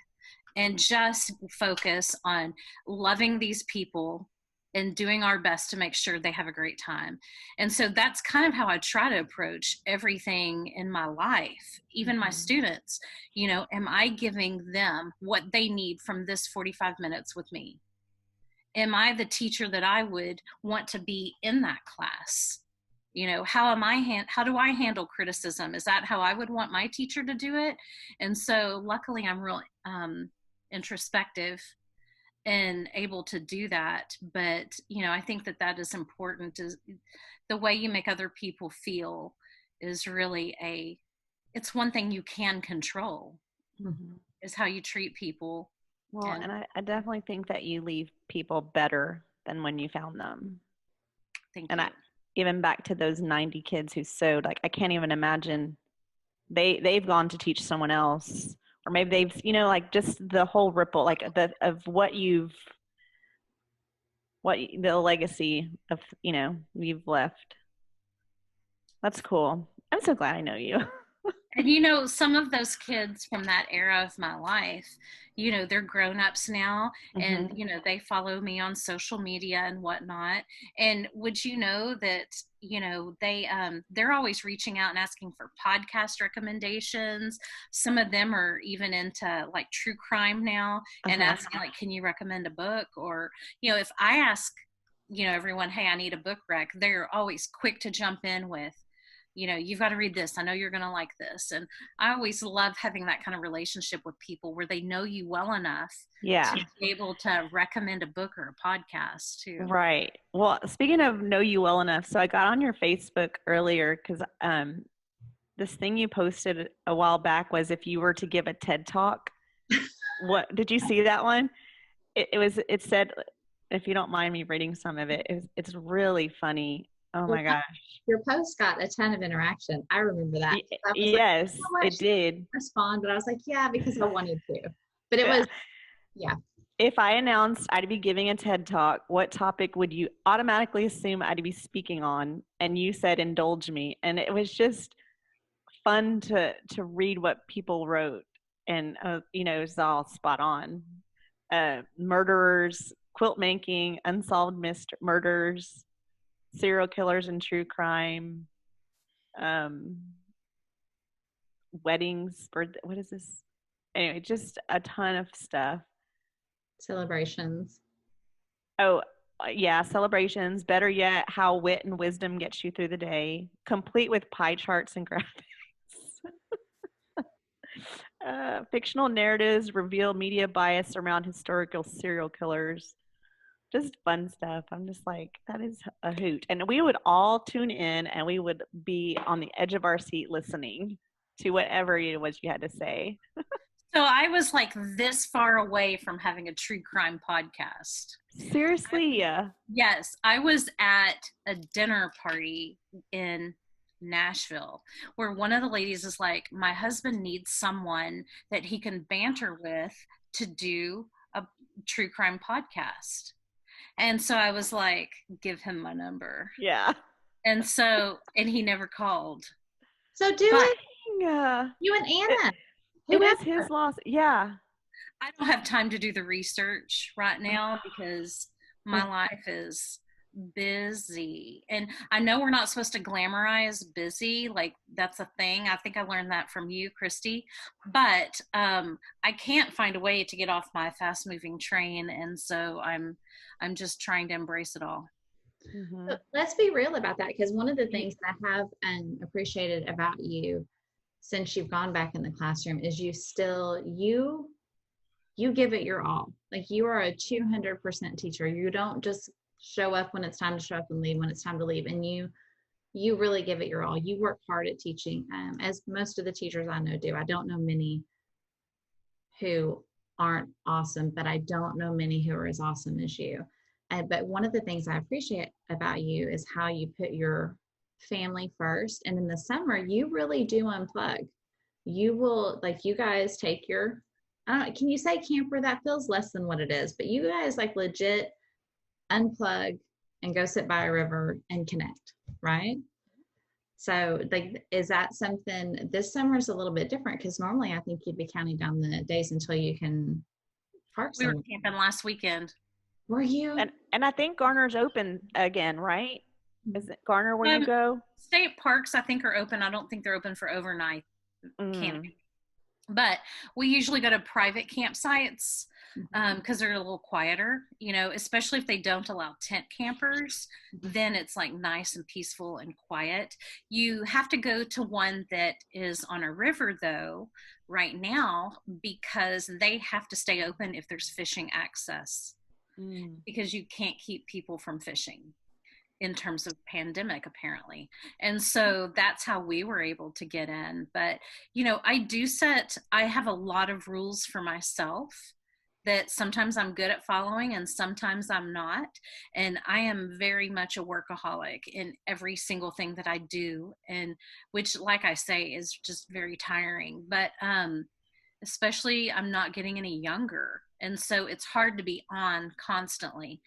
and just focus on loving these people and doing our best to make sure they have a great time. And so that's kind of how I try to approach everything in my life, even my students. Am I giving them what they need from this 45 minutes with me? Am I the teacher that I would want to be in that class? How do I handle criticism? Is that how I would want my teacher to do it? And so luckily I'm real introspective and able to do that. But, I think that is important. Is the way you make other people feel is really it's one thing you can control, is how you treat people. Well, and I definitely think that you leave people better than when you found them. Thank you. Even back to those 90 kids who sewed, like, I can't even imagine they've gone to teach someone else, or maybe they've, like, just the whole ripple, like, of the legacy of, you've left. That's cool. I'm so glad I know you. And some of those kids from that era of my life, they're grown-ups now, and they follow me on social media and whatnot. And would you know that they're always reaching out and asking for podcast recommendations. Some of them are even into like true crime now and asking, like, can you recommend a book? Or if I ask everyone, hey, I need a book rec, they're always quick to jump in with, you've got to read this. I know you're going to like this. And I always love having that kind of relationship with people where they know you well enough to be able to recommend a book or a podcast too. Right. Well, speaking of know you well enough, so I got on your Facebook earlier because this thing you posted a while back was if you were to give a TED Talk. What did you see that one? It said, if you don't mind me reading some of it, it's really funny. Oh my gosh. Your post got a ton of interaction. I remember that. Yes, like, it did. Respond, but I was like, yeah, because I wanted to. But it was, yeah. If I announced I'd be giving a TED Talk, what topic would you automatically assume I'd be speaking on? And you said, indulge me. And it was just fun to read what people wrote. And, it was all spot on. Murderers, quilt making, unsolved murders, serial killers and true crime, weddings, what is this? Anyway, just a ton of stuff. Celebrations. Oh, yeah, celebrations. Better yet, how wit and wisdom gets you through the day, complete with pie charts and graphics. Fictional narratives reveal media bias around historical serial killers. Just fun stuff. I'm just like, that is a hoot. And we would all tune in and we would be on the edge of our seat listening to whatever it was you had to say. So I was like this far away from having a true crime podcast. Seriously? Yes, I was at a dinner party in Nashville where one of the ladies is like, my husband needs someone that he can banter with to do a true crime podcast. And so I was like, give him my number. Yeah. And he never called. So do it. You and Anna. It is his loss. Yeah. I don't have time to do the research right now because my life is busy. And I know we're not supposed to glamorize busy. Like, that's a thing. I think I learned that from you, Kristi. But I can't find a way to get off my fast-moving train. And so I'm just trying to embrace it all. Mm-hmm. So let's be real about that, because one of the things that I have appreciated about you since you've gone back in the classroom is you give it your all. Like, you are a 200% teacher. You don't just show up when it's time to show up and leave when it's time to leave. And you really give it your all. You work hard at teaching, as most of the teachers I know do. I don't know many who aren't awesome, but I don't know many who are as awesome as you. But one of the things I appreciate about you is how you put your family first. And in the summer, you really do unplug. You will, like, you guys take your, I don't know, can you say camper? That feels less than what it is, but you guys like legit unplug and go sit by a river and connect, right? So like, is that something, this summer is a little bit different, because normally I think you'd be counting down the days until you can park somewhere. We were camping last weekend. Were you? And I think Garner's open again, right? Is it Garner where you go? State parks, I think, are open. I don't think they're open for overnight camping. But we usually go to private campsites because they're a little quieter, you know, especially if they don't allow tent campers, then it's like nice and peaceful and quiet. You have to go to one that is on a river, though, right now, because they have to stay open if there's fishing access, because you can't keep people from fishing in terms of pandemic, apparently. And so that's how we were able to get in. But, you know, I have a lot of rules for myself that sometimes I'm good at following and sometimes I'm not. And I am very much a workaholic in every single thing that I do. And which, like I say, is just very tiring, but especially I'm not getting any younger. And so it's hard to be on constantly.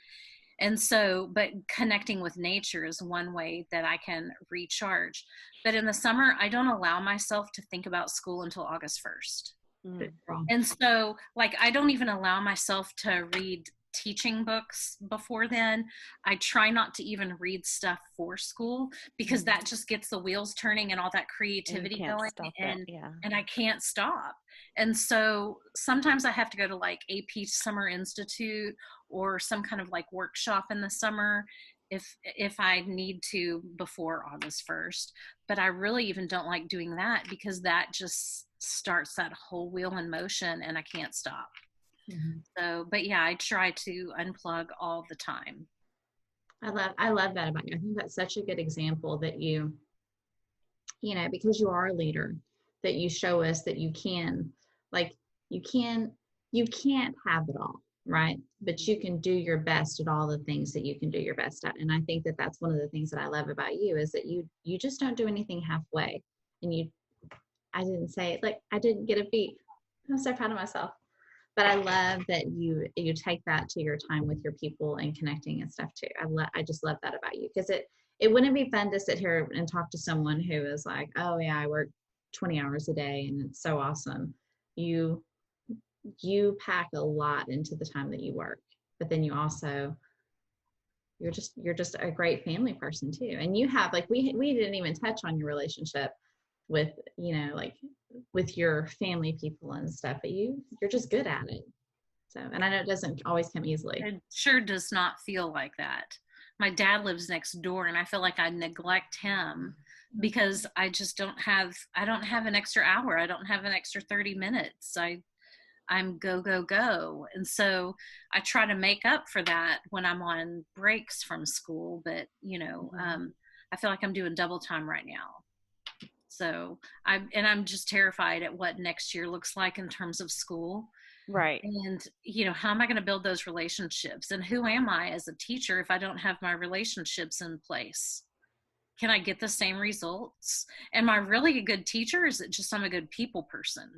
And so, but connecting with nature is one way that I can recharge. But in the summer, I don't allow myself to think about school until August 1st. And so, like, I don't even allow myself to read teaching books before then. I try not to even read stuff for school, because that just gets the wheels turning and all that creativity going, and I can't stop. And so sometimes I have to go to like AP Summer Institute or some kind of like workshop in the summer if I need to before August 1st. But I really even don't like doing that, because that just starts that whole wheel in motion and I can't stop. So, but yeah, I try to unplug all the time. I love that about you. I think that's such a good example that you know, because you are a leader, that you show us that you can, like, you can't have it all, right? But you can do your best at all the things that you can do your best at. And I think that that's one of the things that I love about you, is that you just don't do anything halfway. And I didn't say it, like, I didn't get a beat. I'm so proud of myself. But I love that you take that to your time with your people and connecting and stuff too. I just love that about you, because it wouldn't be fun to sit here and talk to someone who is like, oh yeah, I work 20 hours a day and it's so awesome. You pack a lot into the time that you work, but then you're just a great family person too. And you have, like, we didn't even touch on your relationship with, you know, like with your family people and stuff, but you're just good at it. So, and I know it doesn't always come easily. It sure does not feel like that. my dad lives next door, and I feel like I neglect him because I don't have an extra hour. I don't have an extra 30 minutes. I'm go, go, go. And so I try to make up for that when I'm on breaks from school. But, I feel like I'm doing double time right now. So I'm just terrified at what next year looks like in terms of school. Right. And, how am I going to build those relationships? And who am I as a teacher if I don't have my relationships in place? Can I get the same results? Am I really a good teacher? Or is it just I'm a good people person?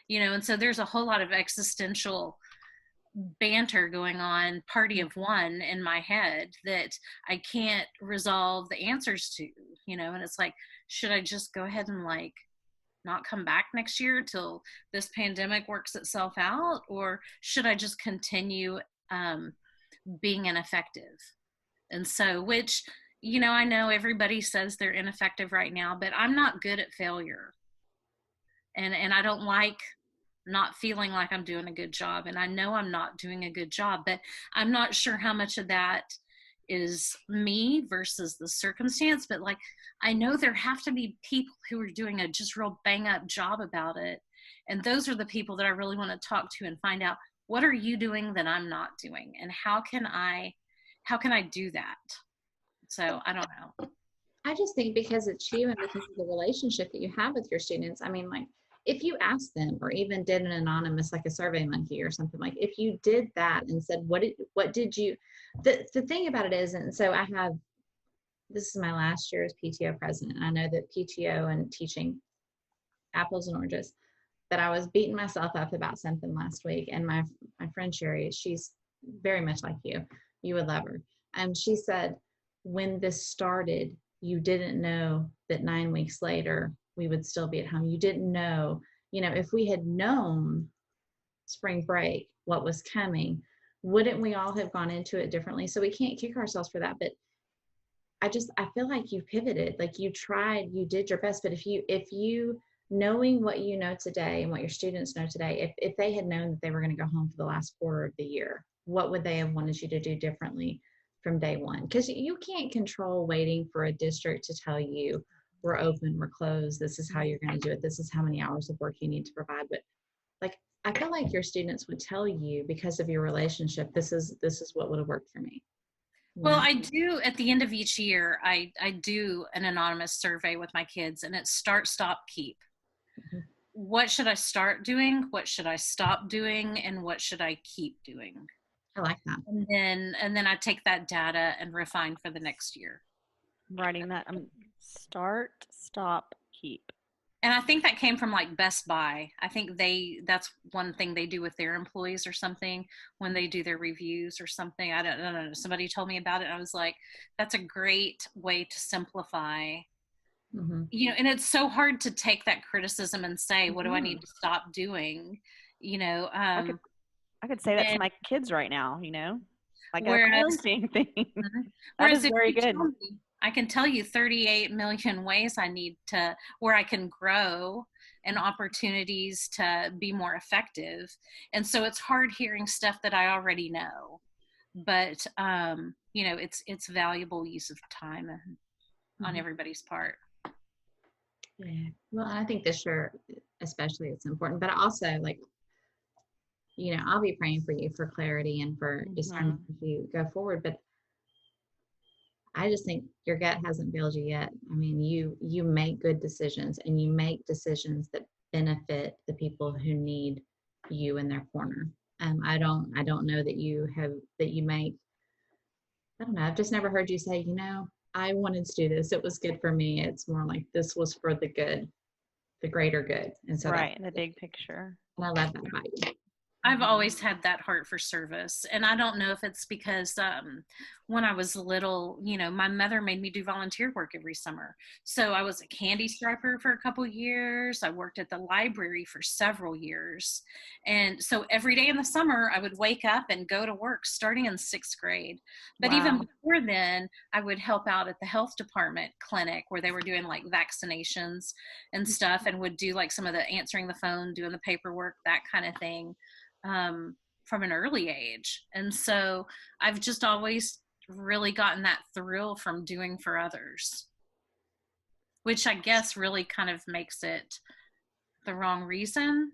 And so there's a whole lot of existential banter going on, party of one in my head that I can't resolve the answers to, and it's like, should I just go ahead and not come back next year till this pandemic works itself out? Or should I just continue being ineffective? And so, which, I know everybody says they're ineffective right now, but I'm not good at failure. And I don't like not feeling like I'm doing a good job. And I know I'm not doing a good job, but I'm not sure how much of that is me versus the circumstance. But I know there have to be people who are doing a just real bang up job about it. And those are the people that I really want to talk to and find out, what are you doing that I'm not doing? And how can I do that? So I don't know. I just think because it's you and because of the relationship that you have with your students, I mean, if you asked them or even did an anonymous, like a Survey Monkey or something, if you did that and said, what did you, the thing about it is, and so this is my last year as PTO president. I know that PTO and teaching apples and oranges, that I was beating myself up about something last week. And my friend Sherry, she's very much like you. You would love her. She said, when this started, you didn't know that 9 weeks later we would still be at home. You didn't know, if we had known spring break, what was coming, wouldn't we all have gone into it differently? So we can't kick ourselves for that. But I feel like you pivoted, you tried, you did your best. But if you knowing what you know today and what your students know today, if they had known that they were going to go home for the last quarter of the year, what would they have wanted you to do differently from day one? Because you can't control waiting for a district to tell you, we're open, we're closed, this is how you're going to do it, this is how many hours of work you need to provide. But I feel like your students would tell you, because of your relationship, this is what would have worked for me. Well, I do at the end of each year, I do an anonymous survey with my kids, and it's start, stop, keep. Mm-hmm. What should I start doing? What should I stop doing? And what should I keep doing? I like that. And then I take that data and refine for the next year. I'm writing that. Start, stop, keep. And I think that came from Best Buy. I think that's one thing they do with their employees or something when they do their reviews or something. I don't know. Somebody told me about it. And I was like, that's a great way to simplify. Mm-hmm. And it's so hard to take that criticism and say, what do I need to stop doing? I could say that to my kids right now, like a parenting thing. Mm-hmm. That is very good. I can tell you 38 million ways where I can grow and opportunities to be more effective. And so it's hard hearing stuff that I already know, but it's valuable use of time on everybody's part. Yeah. Well, I think this year, especially, it's important, but also I'll be praying for you for clarity and for discernment as you go forward. But I just think your gut hasn't failed you yet. I mean, you make good decisions, and you make decisions that benefit the people who need you in their corner. I don't know that you make, I don't know, I've just never heard you say, I wanted to do this, it was good for me. It's more like this was for the good, the greater good. And so right, the big picture. And I love that about you. I've always had that heart for service. And I don't know if it's because when I was little, my mother made me do volunteer work every summer. So I was a candy striper for a couple years. I worked at the library for several years. And so every day in the summer, I would wake up and go to work starting in 6th grade. But even before then, I would help out at the health department clinic where they were doing vaccinations and stuff, and would do some of the answering the phone, doing the paperwork, that kind of thing. From an early age. And so I've just always really gotten that thrill from doing for others, which I guess really kind of makes it the wrong reason,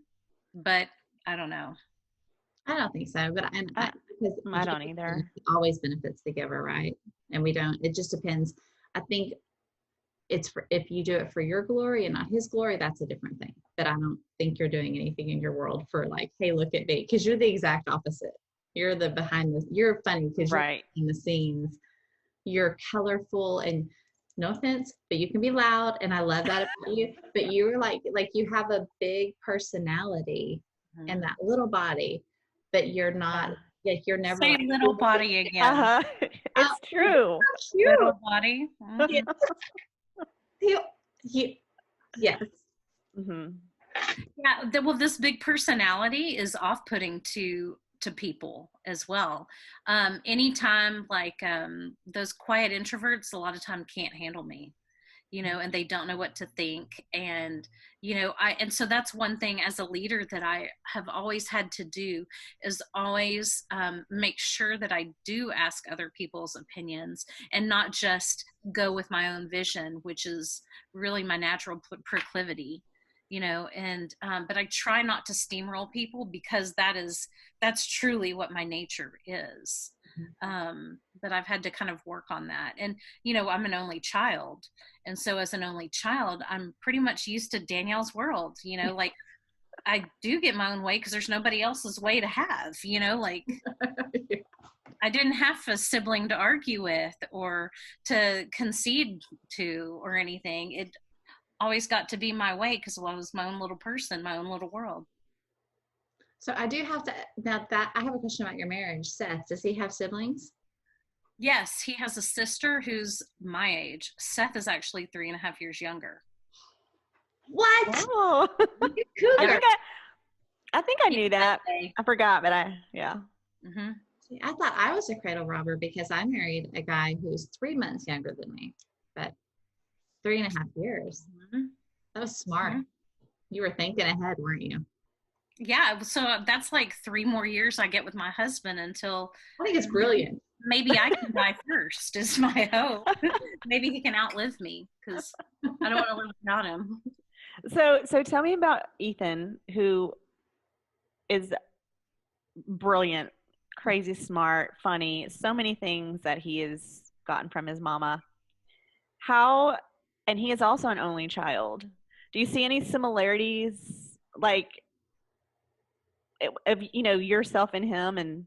but I don't know. I don't think so, but because I don't either. It always benefits the giver, right? And we don't. It just depends. I think if you do it for your glory and not his glory, that's a different thing. But I don't think you're doing anything in your world for like, hey, look at me, because you're the exact opposite. You're the you're funny because you're behind the scenes. You're colorful, and no offense, but you can be loud, and I love that about you. But you're like you have a big personality and that little body, but you're not like you're never say like, little body again. It's true. Little body. Yes. Mm-hmm. Yeah. Well, this big personality is off-putting to people as well. Anytime like those quiet introverts, a lot of time can't handle me, and they don't know what to think. And, and so that's one thing as a leader that I have always had to do is always make sure that I do ask other people's opinions and not just go with my own vision, which is really my natural proclivity. But I try not to steamroll people because that's truly what my nature is. But I've had to kind of work on that. And, I'm an only child. And so as an only child, I'm pretty much used to Danielle's world, like I do get my own way because there's nobody else's way to have, like I didn't have a sibling to argue with or to concede to or anything. It always got to be my way because I was my own little person, my own little world. So I do have to, I have a question about your marriage. Seth, does he have siblings? Yes, he has a sister who's my age. Seth is actually 3.5 years younger. What? Oh. I think I knew that. I forgot, but yeah. Mm-hmm. See, I thought I was a cradle robber because I married a guy who's 3 months younger than me, but 3.5 years. Mm-hmm. That was smart. Mm-hmm. You were thinking ahead, weren't you? Yeah, so that's like 3 more years I get with my husband until I think it's brilliant. Maybe I can die first is my hope. Maybe he can outlive me because I don't want to live without him. So tell me about Ethan, who is brilliant, crazy smart, funny, so many things that he has gotten from his mama. And he is also an only child. Do you see any similarities, like, of yourself and him, and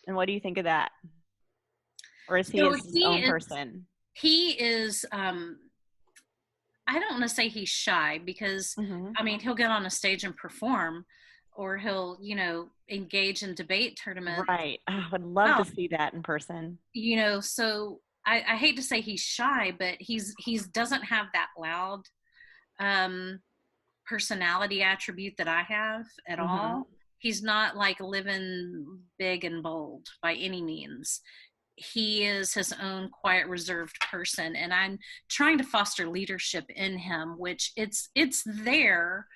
what do you think of that? Or is he his own person? He is, I don't want to say he's shy because, I mean, he'll get on a stage and perform, or he'll, engage in debate tournaments. Right. I would love to see that in person. So I hate to say he's shy, but he's doesn't have that loud personality attribute that I have at all. He's not like living big and bold by any means. He is his own quiet, reserved person, and I'm trying to foster leadership in him, which it's there.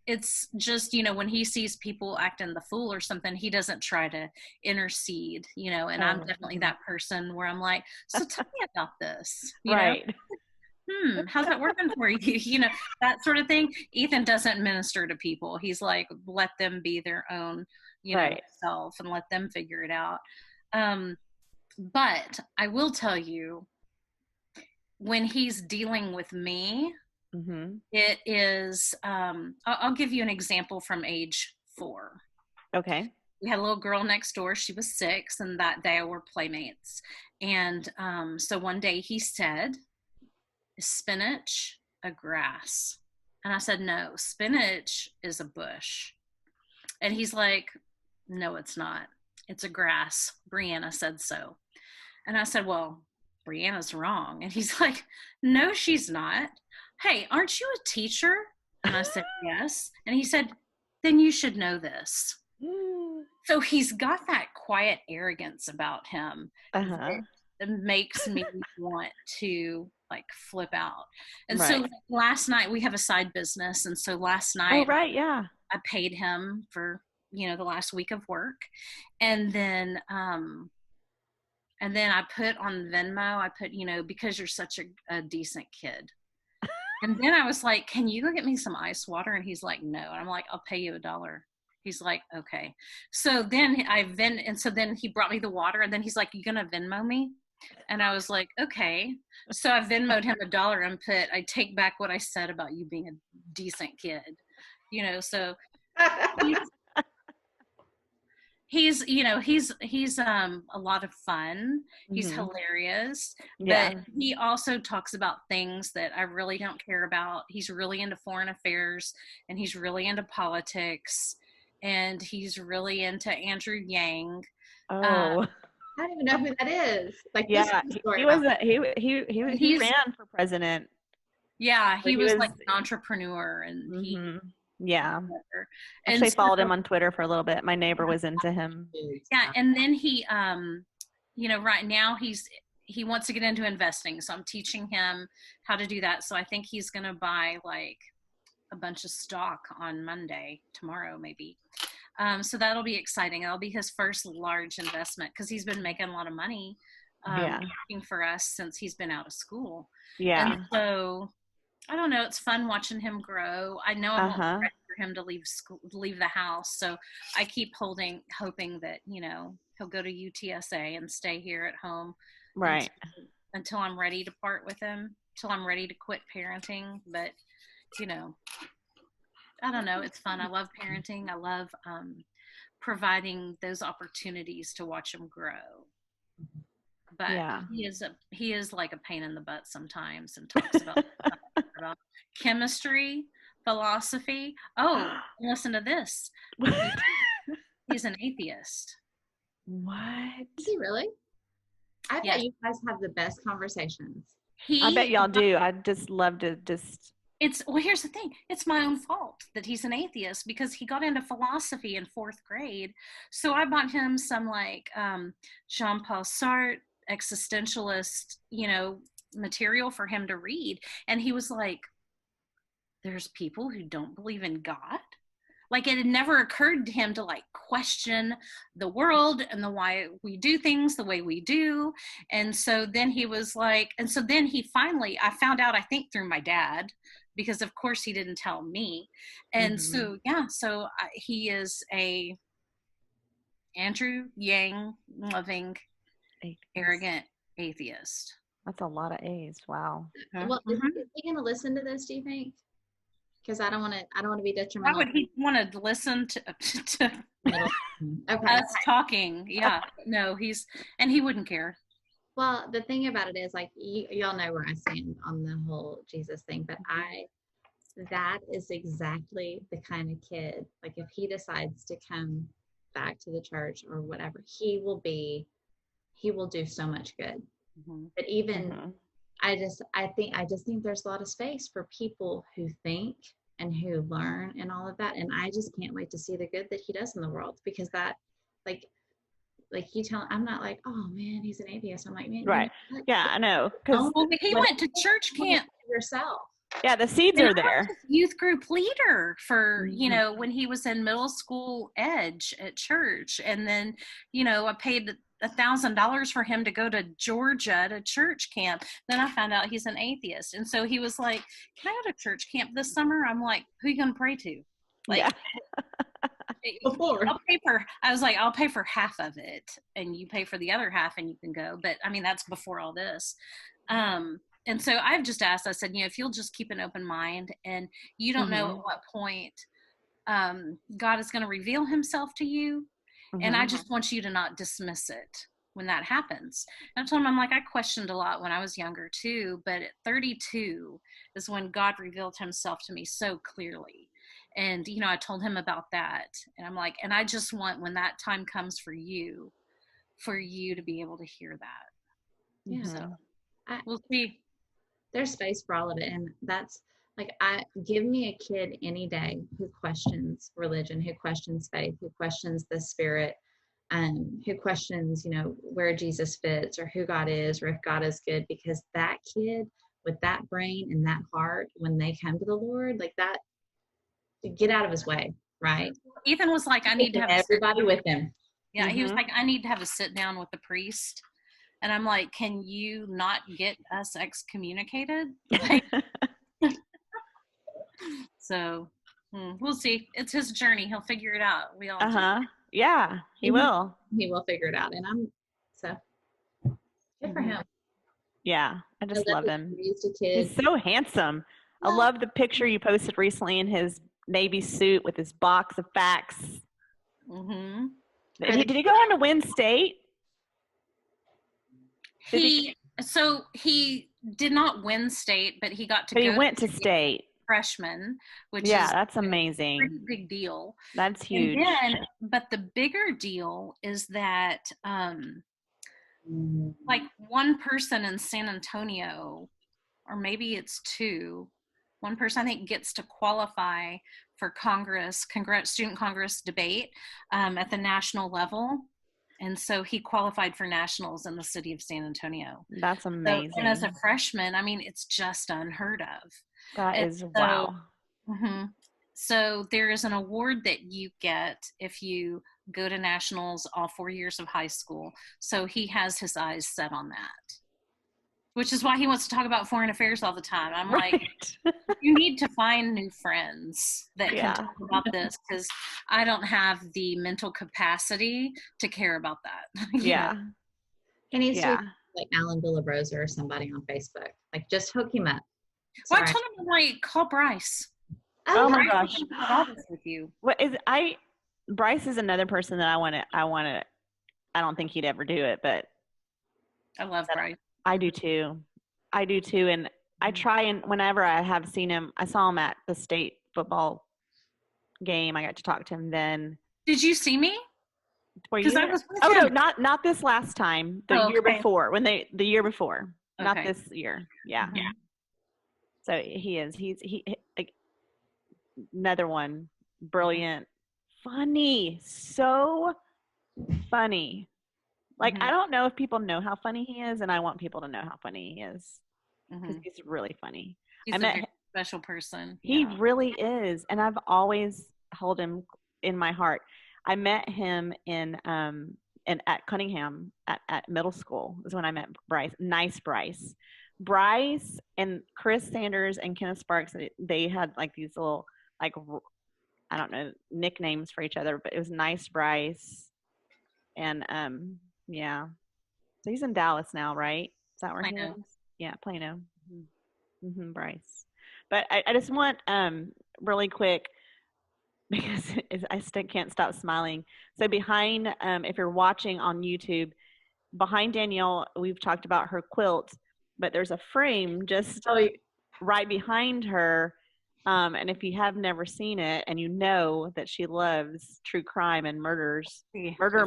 It's just, when he sees people acting the fool or something, he doesn't try to intercede, and I'm definitely that person where I'm like, so tell me about this, right. How's that working for you? That sort of thing. Ethan doesn't minister to people. He's like, let them be their own, self and let them figure it out. But I will tell you, when he's dealing with me, it is, I'll give you an example from age 4. Okay. We had a little girl next door. She was 6, and that day we're playmates. And so one day he said, is spinach a grass? And I said, no, spinach is a bush. And he's like, no, it's not. It's a grass. Brianna said so. And I said, well, Brianna's wrong. And he's like, no, she's not. Hey, aren't you a teacher? And I said, yes. And he said, then you should know this. So he's got that quiet arrogance about him that makes me want to like flip out. And so last night, we have a side business. And so last night, I paid him for, the last week of work. And then And then I put on Venmo, because you're such a decent kid. And then I was like, can you go get me some ice water? And he's like, no. And I'm like, I'll pay you $1. He's like, okay. So then then he brought me the water, and then he's like, you gonna Venmo me? And I was like, okay. So I Venmoed him $1 and put, I take back what I said about you being a decent kid. So he's a lot of fun. He's hilarious, but he also talks about things that I really don't care about. He's really into foreign affairs, and he's really into politics, and he's really into Andrew Yang. I don't even know who that is. Like, yeah, he ran for president. Yeah, he was like an entrepreneur, and yeah. Actually followed him on Twitter for a little bit. My neighbor was into him. Yeah, and then he right now he wants to get into investing, so I'm teaching him how to do that. So I think he's going to buy like a bunch of stock on tomorrow maybe. So that'll be exciting. That'll be his first large investment, because he's been making a lot of money working for us since he's been out of school. Yeah. And so I don't know. It's fun watching him grow. I know I won't be ready for him to leave the house. So I keep hoping that, he'll go to UTSA and stay here at home. Right. Until I'm ready to part with him, till I'm ready to quit parenting. But, I don't know. It's fun. I love parenting. I love providing those opportunities to watch him grow. But he is like a pain in the butt sometimes, and talks about chemistry, philosophy. Oh, listen to this. He's an atheist. What? Is he really? I bet you guys have the best conversations. I bet y'all do. I'd just love to here's the thing. It's my own fault that he's an atheist, because he got into philosophy in 4th grade. So I bought him some like Jean-Paul Sartre, existentialist, material for him to read. And he was like, there's people who don't believe in God. Like, it had never occurred to him to like question the world and the why we do things the way we do. And so then he was like, I found out, I think through my dad, because of course he didn't tell me. And so he is a Andrew Yang loving, arrogant atheist. That's a lot of A's. Wow. Well, is he going to listen to this, do you think? Because I don't want to be detrimental. Why would he want to listen to us talking? Yeah. No, he wouldn't care. Well, the thing about it is, like, y'all know where I stand on the whole Jesus thing, but that is exactly the kind of kid, like, if he decides to come back to the church or whatever, he will do so much good. But even I just think there's a lot of space for people who think and who learn and all of that. And I just can't wait to see the good that he does in the world, because that, like you tell, I'm not like, oh man, he's an atheist. I'm like, man, right. Yeah, I know. Because he went to church camp yourself. Yeah, the seeds are there. Youth group leader for, when he was in middle school Edge at church. And then, I paid $1,000 for him to go to Georgia to church camp. Then I found out he's an atheist. And so he was like, can I go to church camp this summer? I'm like, who are you going to pray to? Like, I'll pay for half of it, and you pay for the other half, and you can go. But I mean, that's before all this. And so I've just asked, I said, if you'll just keep an open mind, and you don't know at what point God is going to reveal himself to you. And I just want you to not dismiss it when that happens. And I told him, I'm like, I questioned a lot when I was younger too, but at 32 is when God revealed himself to me so clearly. And, I told him about that. And I'm like, and I just want, when that time comes for you to be able to hear that. Yeah. So we'll see. There's space for all of it. And that's like, give me a kid any day who questions religion, who questions faith, who questions the spirit, who questions, where Jesus fits or who God is or if God is good, because that kid with that brain and that heart, when they come to the Lord, like that, get out of his way, right? Ethan was like, I need to have everybody with him. Yeah, he was like, I need to have a sit down with the priest And I'm like, can you not get us excommunicated? Like, so we'll see. It's his journey. He'll figure it out. We all do. Yeah, he will. He will figure it out. And I'm so good for him. Yeah, I just love him. He's so handsome. Yeah. I love the picture you posted recently in his Navy suit with his box of facts. Mm-hmm. Did he go on to win state? He did not win state, but he got to But go. he went to state. Freshman, which is that's amazing. A pretty big deal. That's huge. But the bigger deal is that like one person in San Antonio, or maybe it's two, one person I think gets to qualify for student Congress debate at the national level. And so he qualified for nationals in the city of San Antonio. That's amazing. So, and as a freshman, I mean, it's just unheard of. That is wow. Mm-hmm. So there is an award that you get if you go to nationals all 4 years of high school. So he has his eyes set on that, which is why he wants to talk about foreign affairs all the time. I'm like, you need to find new friends that can talk about this, because I don't have the mental capacity to care about that. Yeah. He needs to like Alan Villabrosa or somebody on Facebook. Like, just hook him up. Well, I told him, like, call Bryce. Oh my gosh. With you. Bryce is another person that I don't think he'd ever do it, but I love Bryce. I do too. And I try, and whenever I have seen him, I saw him at the state football game. I got to talk to him then. Did you see me? Because I was with him. No, not this last time. The year before. The year before. Okay. Not this year. Yeah. Mm-hmm. So he's like another one. Brilliant. Funny. So funny. Like, I don't know if people know how funny he is, and I want people to know how funny he is, because he's really funny. He's a very special person. He really is, and I've always held him in my heart. I met him at Cunningham at middle school is when I met Bryce. Nice Bryce. Bryce and Chris Sanders and Kenneth Sparks, they had like these little, like, I don't know, nicknames for each other, but it was Nice Bryce. And yeah, so he's in Dallas now, right? Is that where he is? Yeah, Plano. Mm-hmm, Bryce. But I just want really quick, because I still can't stop smiling. So behind, if you're watching on YouTube, behind Danielle, we've talked about her quilt, but there's a frame just right behind her. And if you have never seen it, and you know that she loves true crime and murder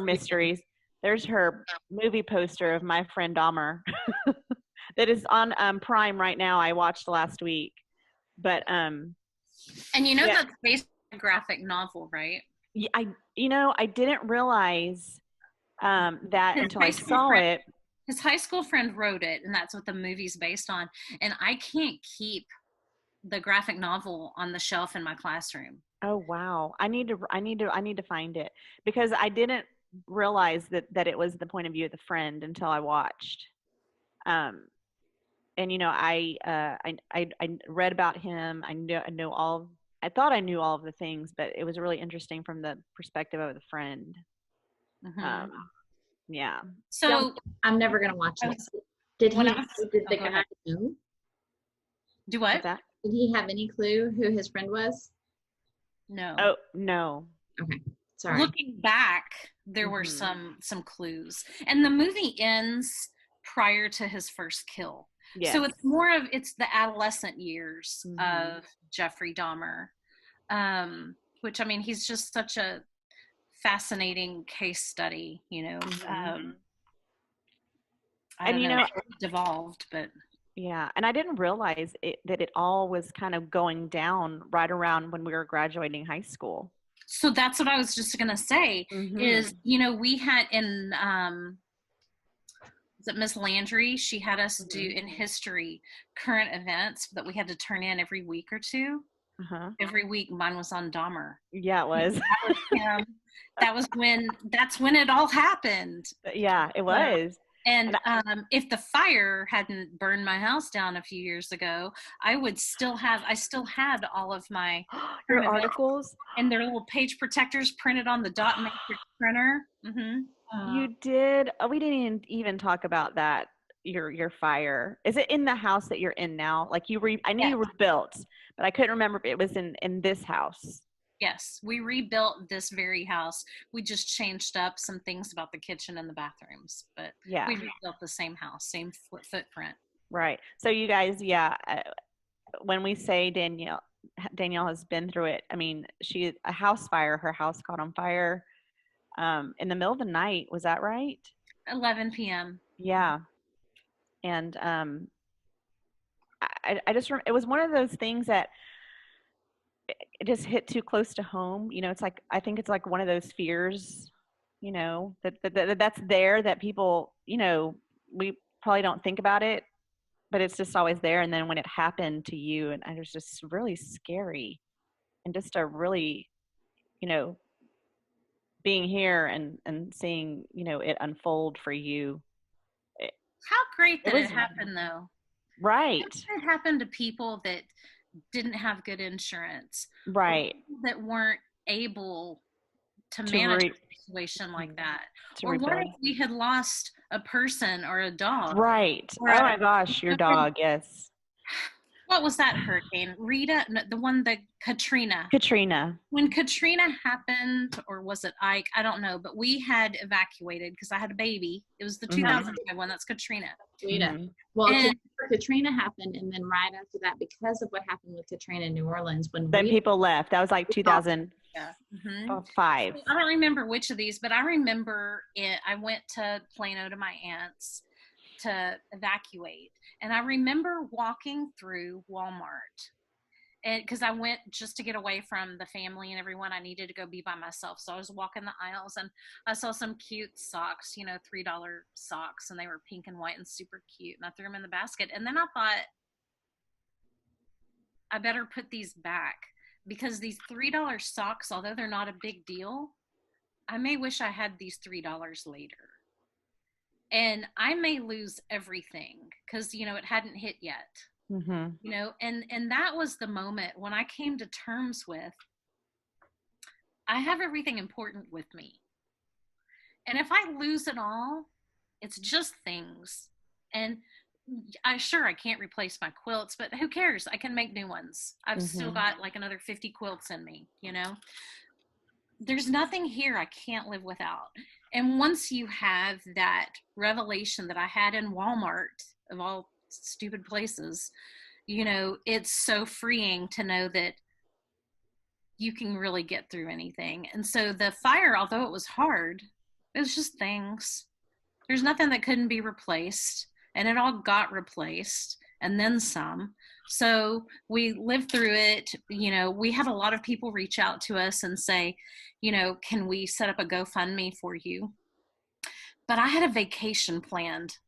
mysteries, there's her movie poster of My Friend Dahmer that is on Prime right now. I watched last week. But and that's based on a graphic novel, right? Yeah, I didn't realize that until I saw it. His high school friend wrote it, and that's what the movie's based on. And I can't keep the graphic novel on the shelf in my classroom. Oh wow. I need to find it, because I didn't realize that it was the point of view of the friend until I watched. And I read about him. I thought I knew all of the things, but it was really interesting from the perspective of the friend. Mm-hmm. Yeah. So I'm never gonna watch this. Did the guy know? Do what? Did he have any clue who his friend was? No. Oh, no. Okay. Sorry. Looking back, there were some clues. And the movie ends prior to his first kill. Yes. So it's the adolescent years of Jeffrey Dahmer. Which, I mean, he's just such a fascinating case study, and it devolved, but yeah. And I didn't realize that it all was kind of going down right around when we were graduating high school. So that's what I was just going to say is, we had in, is it Miss Landry? She had us do in history current events that we had to turn in every week or two. Every week mine was on Dahmer. Yeah, it was. That's when it all happened. Yeah, it was. And if the fire hadn't burned my house down a few years ago, I still had all of my your articles and their little page protectors printed on the dot matrix printer. You did. Oh, we didn't even talk about that. Your fire. Is it in the house that you're in now? Like I knew you rebuilt, but I couldn't remember if it was in this house. Yes, we rebuilt this very house. We just changed up some things about the kitchen and the bathrooms, but we rebuilt the same house, same footprint. Right. So you guys, when we say Danielle has been through it. I mean, a house fire. Her house caught on fire in the middle of the night. Was that right? 11 p.m. Yeah. And I just it was one of those things that it just hit too close to home. You know, it's like, I think it's like one of those fears, you know, that's there, that people, you know, we probably don't think about it, but it's just always there. And then when it happened to you, and it was just really scary, and just a really, you know, being here and seeing, you know, it unfold for you. How great that it happened, though. Right. It happened to people that didn't have good insurance. Right. That weren't able to manage a situation like that. Or what if we had lost a person or a dog? Right. Oh my gosh, your dog, yes. What was that hurricane? Rita? No, the one that Katrina. Katrina. When Katrina happened, or was it Ike? I don't know, but we had evacuated because I had a baby. It was the 2005 one. That's Katrina. Rita. Well, Katrina happened, and then right after that, because of what happened with Katrina in New Orleans, then people left. That was like 2005. I don't remember which of these, but I remember I went to Plano to my aunt's to evacuate, and I remember walking through Walmart, and because I went just to get away from the family and everyone, I needed to go be by myself. So I was walking the aisles, and I saw some cute socks, you know, $3 socks, and they were pink and white and super cute, and I threw them in the basket. And then I thought, I better put these back, because these $3 socks, although they're not a big deal, I may wish I had these $3 later. And I may lose everything because, you know, it hadn't hit yet, you know, and that was the moment when I came to terms with, I have everything important with me. And if I lose it all, it's just things. And I can't replace my quilts, but who cares? I can make new ones. I've still got like another 50 quilts in me, you know. There's nothing here I can't live without. And once you have that revelation that I had in Walmart, of all stupid places, you know, it's so freeing to know that you can really get through anything. And so the fire, although it was hard, it was just things. There's nothing that couldn't be replaced, and it all got replaced, and then some. So we lived through it. You know, we had a lot of people reach out to us and say, you know, can we set up a GoFundMe for you? But I had a vacation planned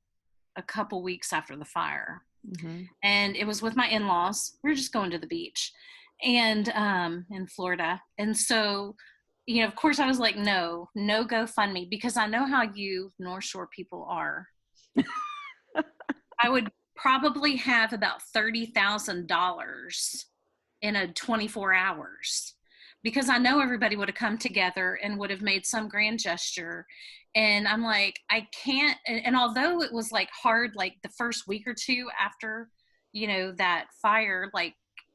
a couple weeks after the fire. And it was with my in-laws. We were just going to the beach and in Florida. And so, you know, of course I was like, no GoFundMe, because I know how you North Shore people are. I would probably have about $30,000 in a 24 hours, because I know everybody would have come together and would have made some grand gesture. And I'm like, I can't. And although it was like hard, like the first week or two after, you know, that fire, like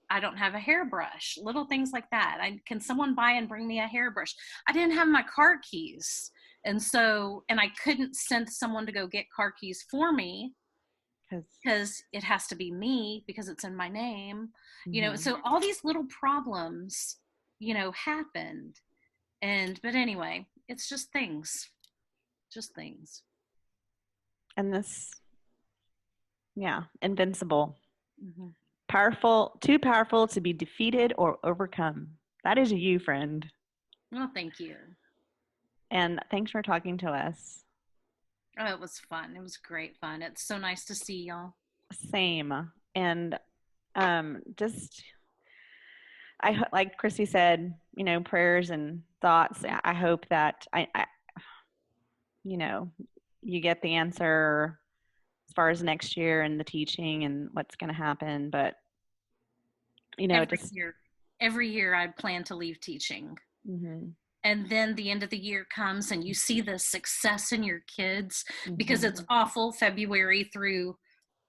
I don't have a hairbrush, little things like that. Can someone buy and bring me a hairbrush? I didn't have my car keys. And so, and I couldn't send someone to go get car keys for me, because it has to be me because it's in my name, you know. So all these little problems, you know, happened. But anyway, it's just things. And this, invincible, powerful, too powerful to be defeated or overcome. That is you, friend. Well, thank you. And thanks for talking to us. Oh, it was fun. It was great fun. It's so nice to see y'all. Same. And like Kristi said, you know, prayers and thoughts. I hope that you know, you get the answer as far as next year and the teaching and what's going to happen. But, you know, every year I plan to leave teaching. Mm-hmm. And then the end of the year comes and you see the success in your kids, because it's awful February through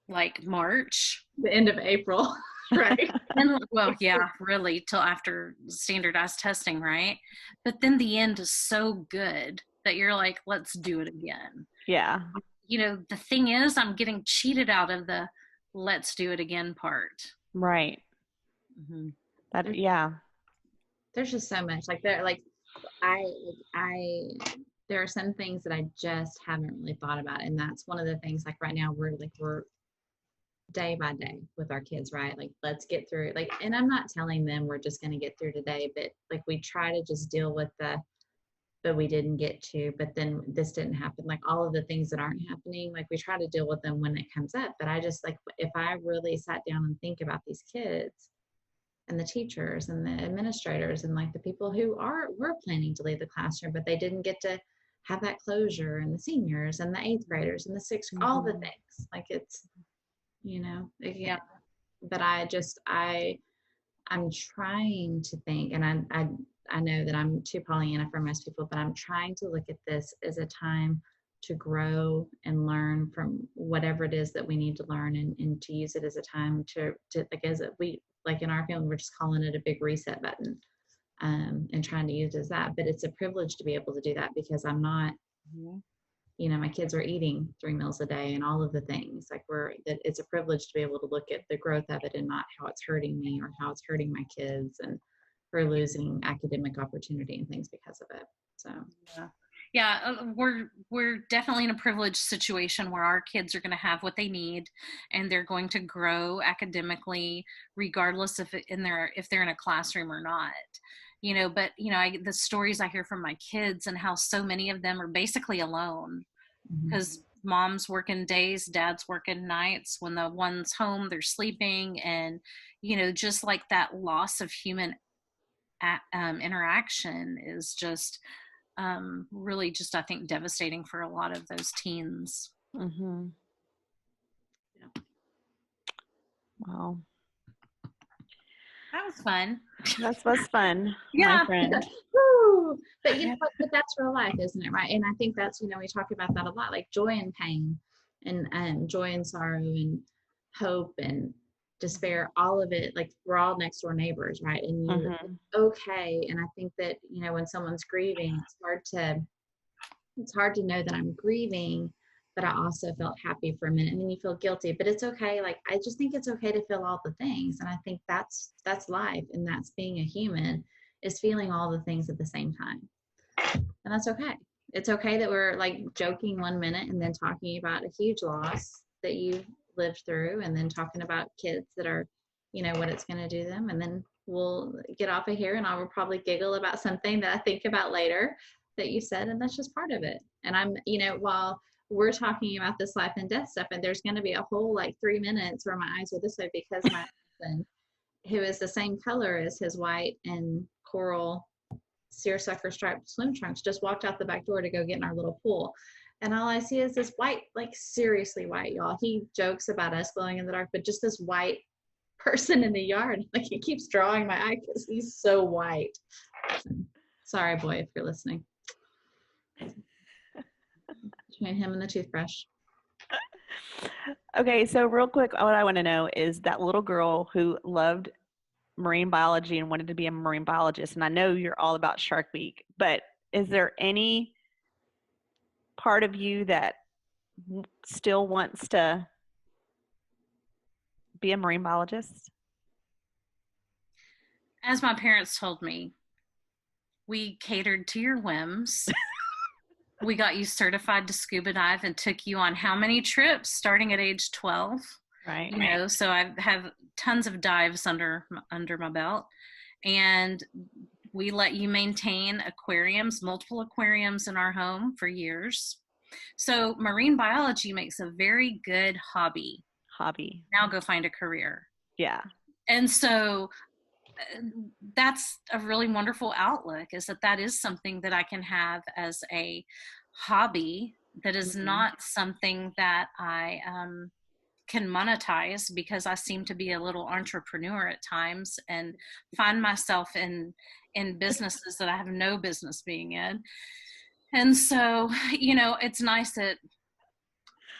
like March. The end of April, right? And, well, yeah, really, till after standardized testing, right? But then the end is so good that you're like, let's do it again. Yeah. You know, the thing is, I'm getting cheated out of the let's do it again part. Right. Mm-hmm. There's just so much like there, like there are some things that I just haven't really thought about. And that's one of the things, like right now we're day by day with our kids, right? Like, let's get through it. Like, and I'm not telling them we're just going to get through today, but like we try to just deal with but we didn't get to, but then this didn't happen. Like all of the things that aren't happening, like we try to deal with them when it comes up. But I just like, if I really sat down and think about these kids and the teachers and the administrators and like the people who were planning to leave the classroom, but they didn't get to have that closure, and the seniors and the 8th graders and the 6th, all the things, like it's, you know, yeah. But I'm trying to think, and I know that I'm too Pollyanna for most people, but I'm trying to look at this as a time to grow and learn from whatever it is that we need to learn, and to use it as a time to like, as we, like in our family, we're just calling it a big reset button, and trying to use it as that. But it's a privilege to be able to do that, because I'm not, you know, my kids are eating 3 meals a day and all of the things, like that it's a privilege to be able to look at the growth of it and not how it's hurting me or how it's hurting my kids, and for losing academic opportunity and things because of it. So we're definitely in a privileged situation where our kids are going to have what they need, and they're going to grow academically regardless if they're in a classroom or not. You know, but you know, the stories I hear from my kids and how so many of them are basically alone, because mom's working days, dad's working nights. When the one's home, they're sleeping, and you know, just like that loss of human interaction is just really just, I think, devastating for a lot of those teens. Yeah. Wow. That was fun. That was fun. Yeah. My friend. Woo! But you know, but that's real life, isn't it? Right. And I think that's, you know, we talk about that a lot, like joy and pain, and joy and sorrow and hope and despair, all of it. Like we're all next door neighbors, right? And you okay. And I think that, you know, when someone's grieving, it's hard to know that I'm grieving, but I also felt happy for a minute, and then you feel guilty, but it's okay. Like, I just think it's okay to feel all the things. And I think that's life. And that's being a human, is feeling all the things at the same time. And that's okay. It's okay that we're like joking 1 minute and then talking about a huge loss that you've lived through, and then talking about kids that are, you know, what it's going to do them. And then we'll get off of here and I will probably giggle about something that I think about later that you said. And that's just part of it. And I'm, you know, while we're talking about this life and death stuff, and there's going to be a whole like 3 minutes where my eyes are this way, because my husband, who is the same color as his white and coral seersucker striped swim trunks, just walked out the back door to go get in our little pool. And all I see is this white, like seriously white, y'all. He jokes about us glowing in the dark, but just this white person in the yard. Like, he keeps drawing my eye because he's so white. Sorry, boy, if you're listening. Between him and the toothbrush. Okay, so real quick, what I want to know is that little girl who loved marine biology and wanted to be a marine biologist, and I know you're all about Shark Week, but is there any part of you that still wants to be a marine biologist? As my parents told me, we catered to your whims. We got you certified to scuba dive and took you on how many trips starting at age 12? Right. You know, so I have tons of dives under my belt. And we let you maintain aquariums, multiple aquariums in our home for years. So marine biology makes a very good hobby. Now go find a career. Yeah. And so that's a really wonderful outlook, is that is something that I can have as a hobby that is not something that I can monetize, because I seem to be a little entrepreneur at times and find myself in businesses that I have no business being in. And so, it's nice that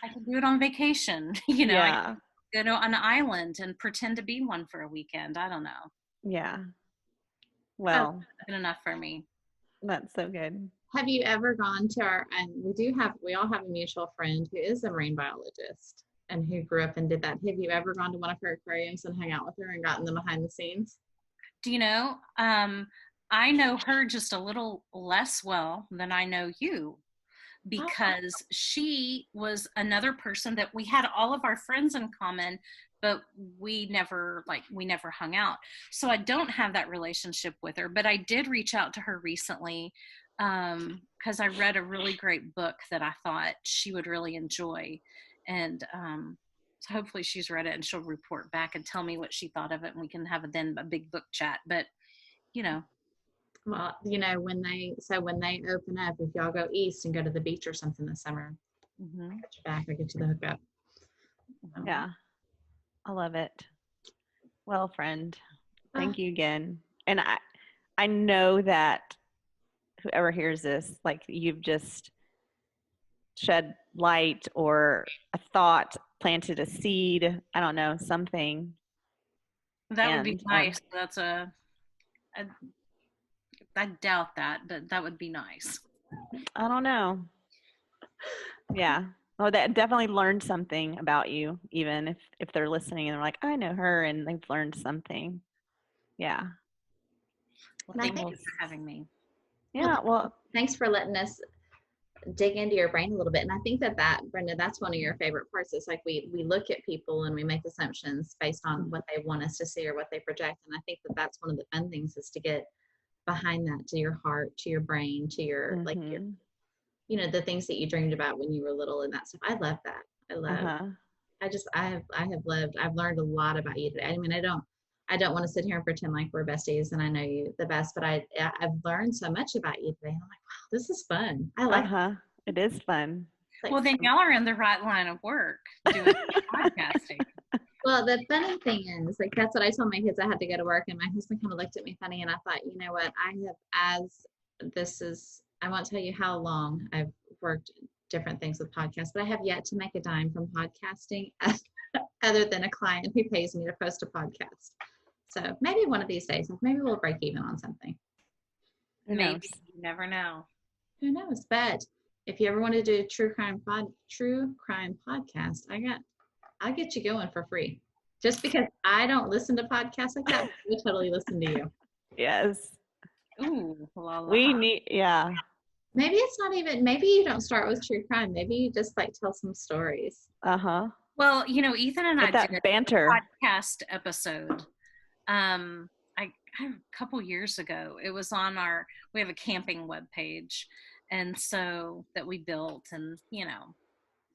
I can do it on vacation. I can go to an island and pretend to be one for a weekend. I don't know. Yeah. Well, that's good enough for me. That's so good. Have you ever gone to we all have a mutual friend who is a marine biologist and who grew up and did that. Have you ever gone to one of her aquariums and hung out with her and gotten them behind the scenes? Do you know, I know her just a little less well than I know you, because she was another person that we had all of our friends in common, but we never hung out. So I don't have that relationship with her, but I did reach out to her recently because I read a really great book that I thought she would really enjoy. And so hopefully she's read it and she'll report back and tell me what she thought of it, and we can have a big book chat. But, Well, when they open up, if y'all go east and go to the beach or something this summer, I'll get you back. I'll get you the hookup. Yeah. I love it. Well, friend, thank you again. And I know that whoever hears this, like, you've just shed light or a thought, planted a seed, I don't know, something. That would be nice. I doubt that, but that would be nice. I don't know. Yeah. Oh, that definitely learned something about you, even if they're listening and they're like, I know her, and they've learned something. Yeah. Well, thank you for having me. Yeah. Well, thanks for letting us dig into your brain a little bit. And I think that Brenda, that's one of your favorite parts. It's like we look at people and we make assumptions based on what they want us to see or what they project. And I think that's one of the fun things, is to get behind that, to your heart, to your brain, to your like your, the things that you dreamed about when you were little and that stuff. I love that. I love. I've learned a lot about you today. I mean, I don't want to sit here and pretend like we're besties and I know you the best, but I've learned so much about you today. I'm like, wow, this is fun. I like it is fun. Well, then y'all are in the right line of work doing podcasting. Well, the funny thing is, like, that's what I told my kids. I had to go to work, and my husband kind of looked at me funny, and I thought, you know what? I won't tell you how long I've worked different things with podcasts, but I have yet to make a dime from podcasting other than a client who pays me to post a podcast. So maybe one of these days, maybe we'll break even on something. Maybe. You never know. Who knows? But if you ever want to do a true crime podcast, I'll get you going for free. Just because I don't listen to podcasts like that, we totally listen to you. Yes. Ooh, la, la. We need, yeah. Maybe it's not even, maybe you don't start with true crime. Maybe you just like tell some stories. Well, Ethan and I did banter a podcast episode. A couple years ago. It was on we have a camping webpage, and so that we built, and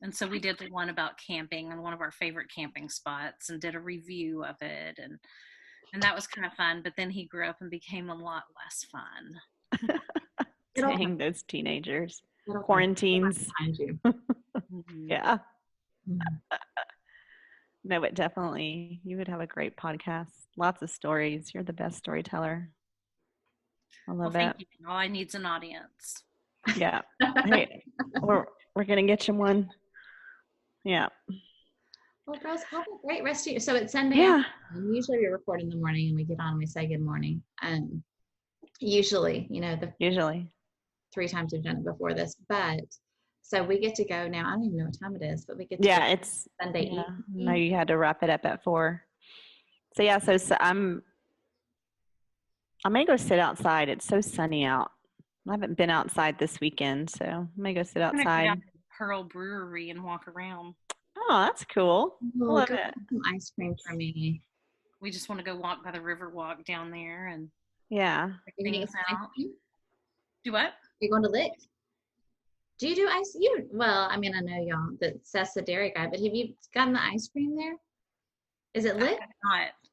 and so we did one about camping and one of our favorite camping spots, and did a review of it, and that was kind of fun. But then he grew up and became a lot less fun. Dang, those teenagers. Quarantines. Yeah. No, but definitely you would have a great podcast. Lots of stories. You're the best storyteller. I love that. Thank you. All I need is an audience. Yeah. Hey, we're gonna get you one. Yeah. Well, girls, have a great rest of you. So it's Sunday. Yeah. Usually we record in the morning and we get on and we say good morning. Usually, usually 3 times we've done it before this, but so we get to go now. I don't even know what time it is, but we get to go it's Sunday evening. No, you had to wrap it up at 4. So yeah, so I may go sit outside. It's so sunny out. I haven't been outside this weekend, so I may go sit outside. I'm gonna go to Pearl Brewery and walk around. Oh, that's cool. Love it. Some ice cream for me. We just want to go walk by the river walk down there and things out. Do what? You're going to Lick? Do you do ice? Well, I mean, I know y'all that Seth's the dairy guy, but have you gotten the ice cream there? Is it Lick?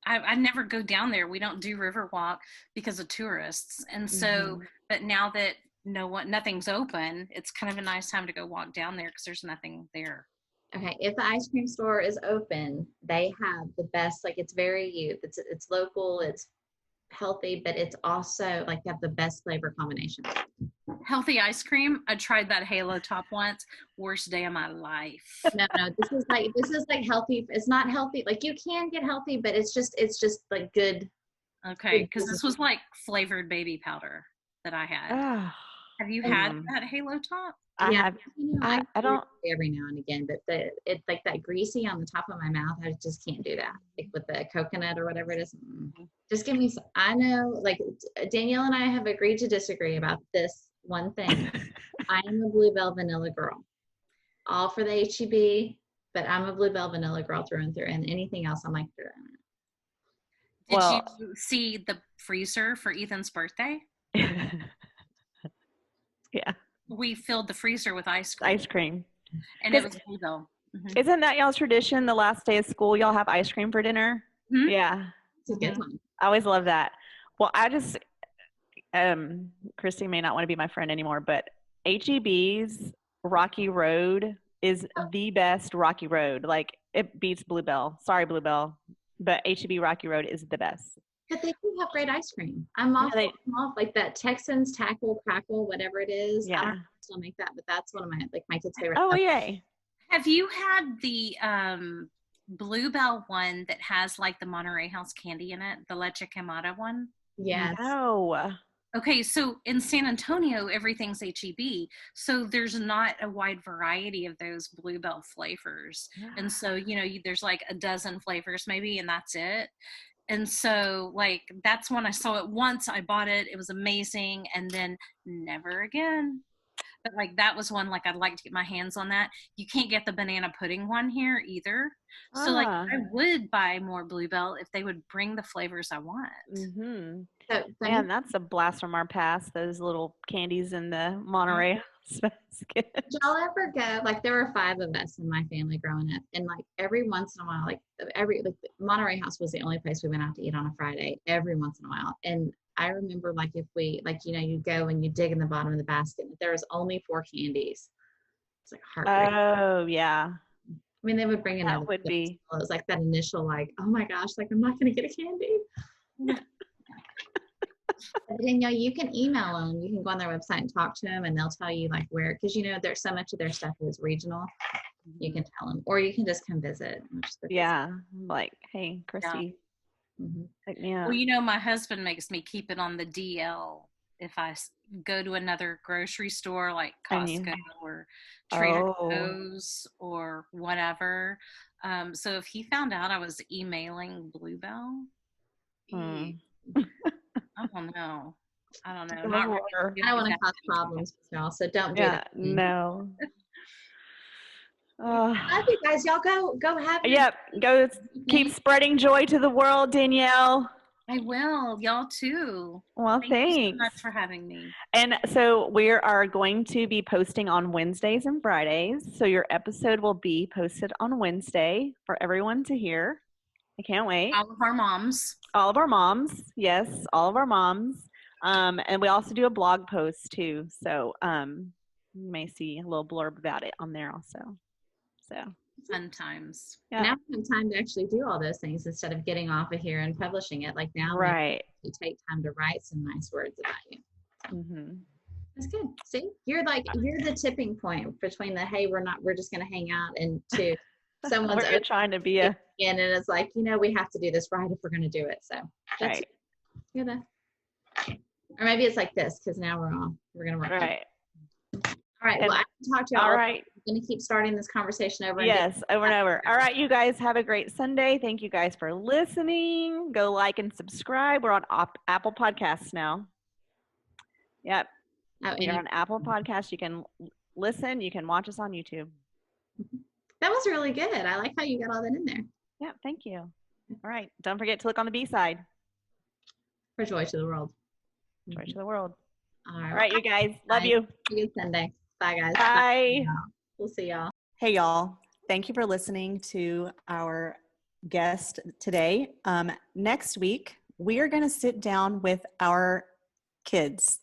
I never go down there. We don't do Riverwalk because of tourists. And so, but now that nothing's open, it's kind of a nice time to go walk down there because there's nothing there. Okay, if the ice cream store is open, they have the best, like it's very youth. It's local, it's healthy, but it's also like they have the best flavor combinations. Healthy ice cream. I tried that Halo Top once. Worst day of my life. No, this is like healthy. It's not healthy. Like you can get healthy, but it's just like good. Okay, because this was like flavored baby powder that I had. Have you had that Halo Top? I have. I don't every now and again, but it's like that greasy on the top of my mouth. I just can't do that. Like with the coconut or whatever it is. Just give me some. I know, like Danielle and I have agreed to disagree about this one thing. I am a Bluebell vanilla girl. All for the HEB, but I'm a Bluebell vanilla girl through and through. And anything else, I'm like, Did you see the freezer for Ethan's birthday? Yeah. We filled the freezer with ice cream. Ice cream. And it was Bluebell. Isn't that y'all's tradition? The last day of school, y'all have ice cream for dinner? Mm-hmm. Yeah. it's a good one. I always love that. Well, I just, Kristi may not want to be my friend anymore, but HEB's Rocky Road is the best Rocky Road. Like it beats Bluebell. Sorry, Bluebell, but HEB Rocky Road is the best. But they do have great ice cream. I'm off like that Texans Tackle Crackle, whatever it is. Yeah. I don't still make that, but that's one of my kids' favorite. Oh, yay. Have you had the Bluebell one that has like the Monterey House candy in it, the Leche Quemada one? Yes. No. Okay, so in San Antonio, everything's HEB. So there's not a wide variety of those Bluebell flavors. And so, there's like a dozen flavors maybe, and that's it. And so, like, that's when I saw it once. I bought it. It was amazing. And then never again. But, like, that was one, like, I'd like to get my hands on that. You can't get the banana pudding one here either. So, like, I would buy more Bluebell if they would bring the flavors I want. Mm-hmm. Man, that's a blast from our past, those little candies in the Monterey basket. Did y'all ever go, like there were 5 of us in my family growing up, and like every once in a while, like Monterey House was the only place we went out to eat on a Friday every once in a while. And I remember like if we, like, you go and you dig in the bottom of the basket, there was only 4 candies. It's like heartbreaking. Oh, yeah. I mean, they would bring another. That would be. It was like that initial, like, oh my gosh, like I'm not going to get a candy. Danielle, you can email them. You can go on their website and talk to them, and they'll tell you like where, because there's so much of their stuff is regional. You can tell them, or you can just come visit. Yeah, like, hey, Kristi. Yeah. Well, my husband makes me keep it on the DL if I go to another grocery store like Costco or Trader Joe's or whatever. So if he found out I was emailing Bluebell, I don't know. Not really. I don't want to cause problems with y'all, so don't do that. No. Love you guys. Y'all go have it. Yep. Go keep spreading joy to the world, Danielle. I will. Y'all too. Well, thanks. Thank you so much for having me. And so we are going to be posting on Wednesdays and Fridays. So your episode will be posted on Wednesday for everyone to hear. I can't wait. All of our moms. All of our moms. Yes, all of our moms. And we also do a blog post too. So you may see a little blurb about it on there also. So fun times. Yeah. Now we have time to actually do all those things instead of getting off of here and publishing it. Like now, right? You take time to write some nice words about you. Mm-hmm. That's good. See, you're the tipping point between the hey, we're just going to hang out, and to someone's we're trying to be and it's like, we have to do this right if we're going to do it. So that's right. Or maybe it's like this because now we're going to work. Right. All right. Well, I can talk to y'all. All right. I'm going to keep starting this conversation over. Yes, over and over. All right, you guys have a great Sunday. Thank you guys for listening. Go like and subscribe. We're on Apple Podcasts now. Yep. You're on Apple Podcasts. You can listen. You can watch us on YouTube. That was really good. I like how you got all that in there. Yeah, thank you. All right. Don't forget to look on the B side. For joy to the world. Joy to the world. All right, you guys. Love you. See you Sunday. Bye, guys. Bye. We'll see y'all. Hey, y'all. Thank you for listening to our guest today. Next week, we are going to sit down with our kids.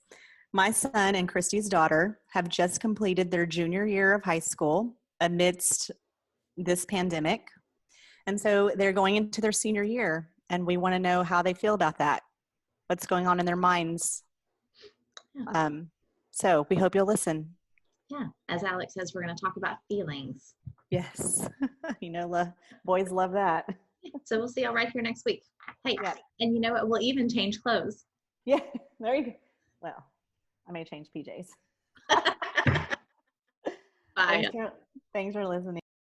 My son and Kristi's daughter have just completed their junior year of high school amidst this pandemic. And so they're going into their senior year, and we want to know how they feel about that, what's going on in their minds. Yeah. So we hope you'll listen. Yeah. As Alex says, we're going to talk about feelings. Yes. Boys love that. So we'll see y'all right here next week. Hey, Yeah. and you know what? We'll even change clothes. Yeah, there you go. Well, I may change PJs. Bye. Thanks for listening.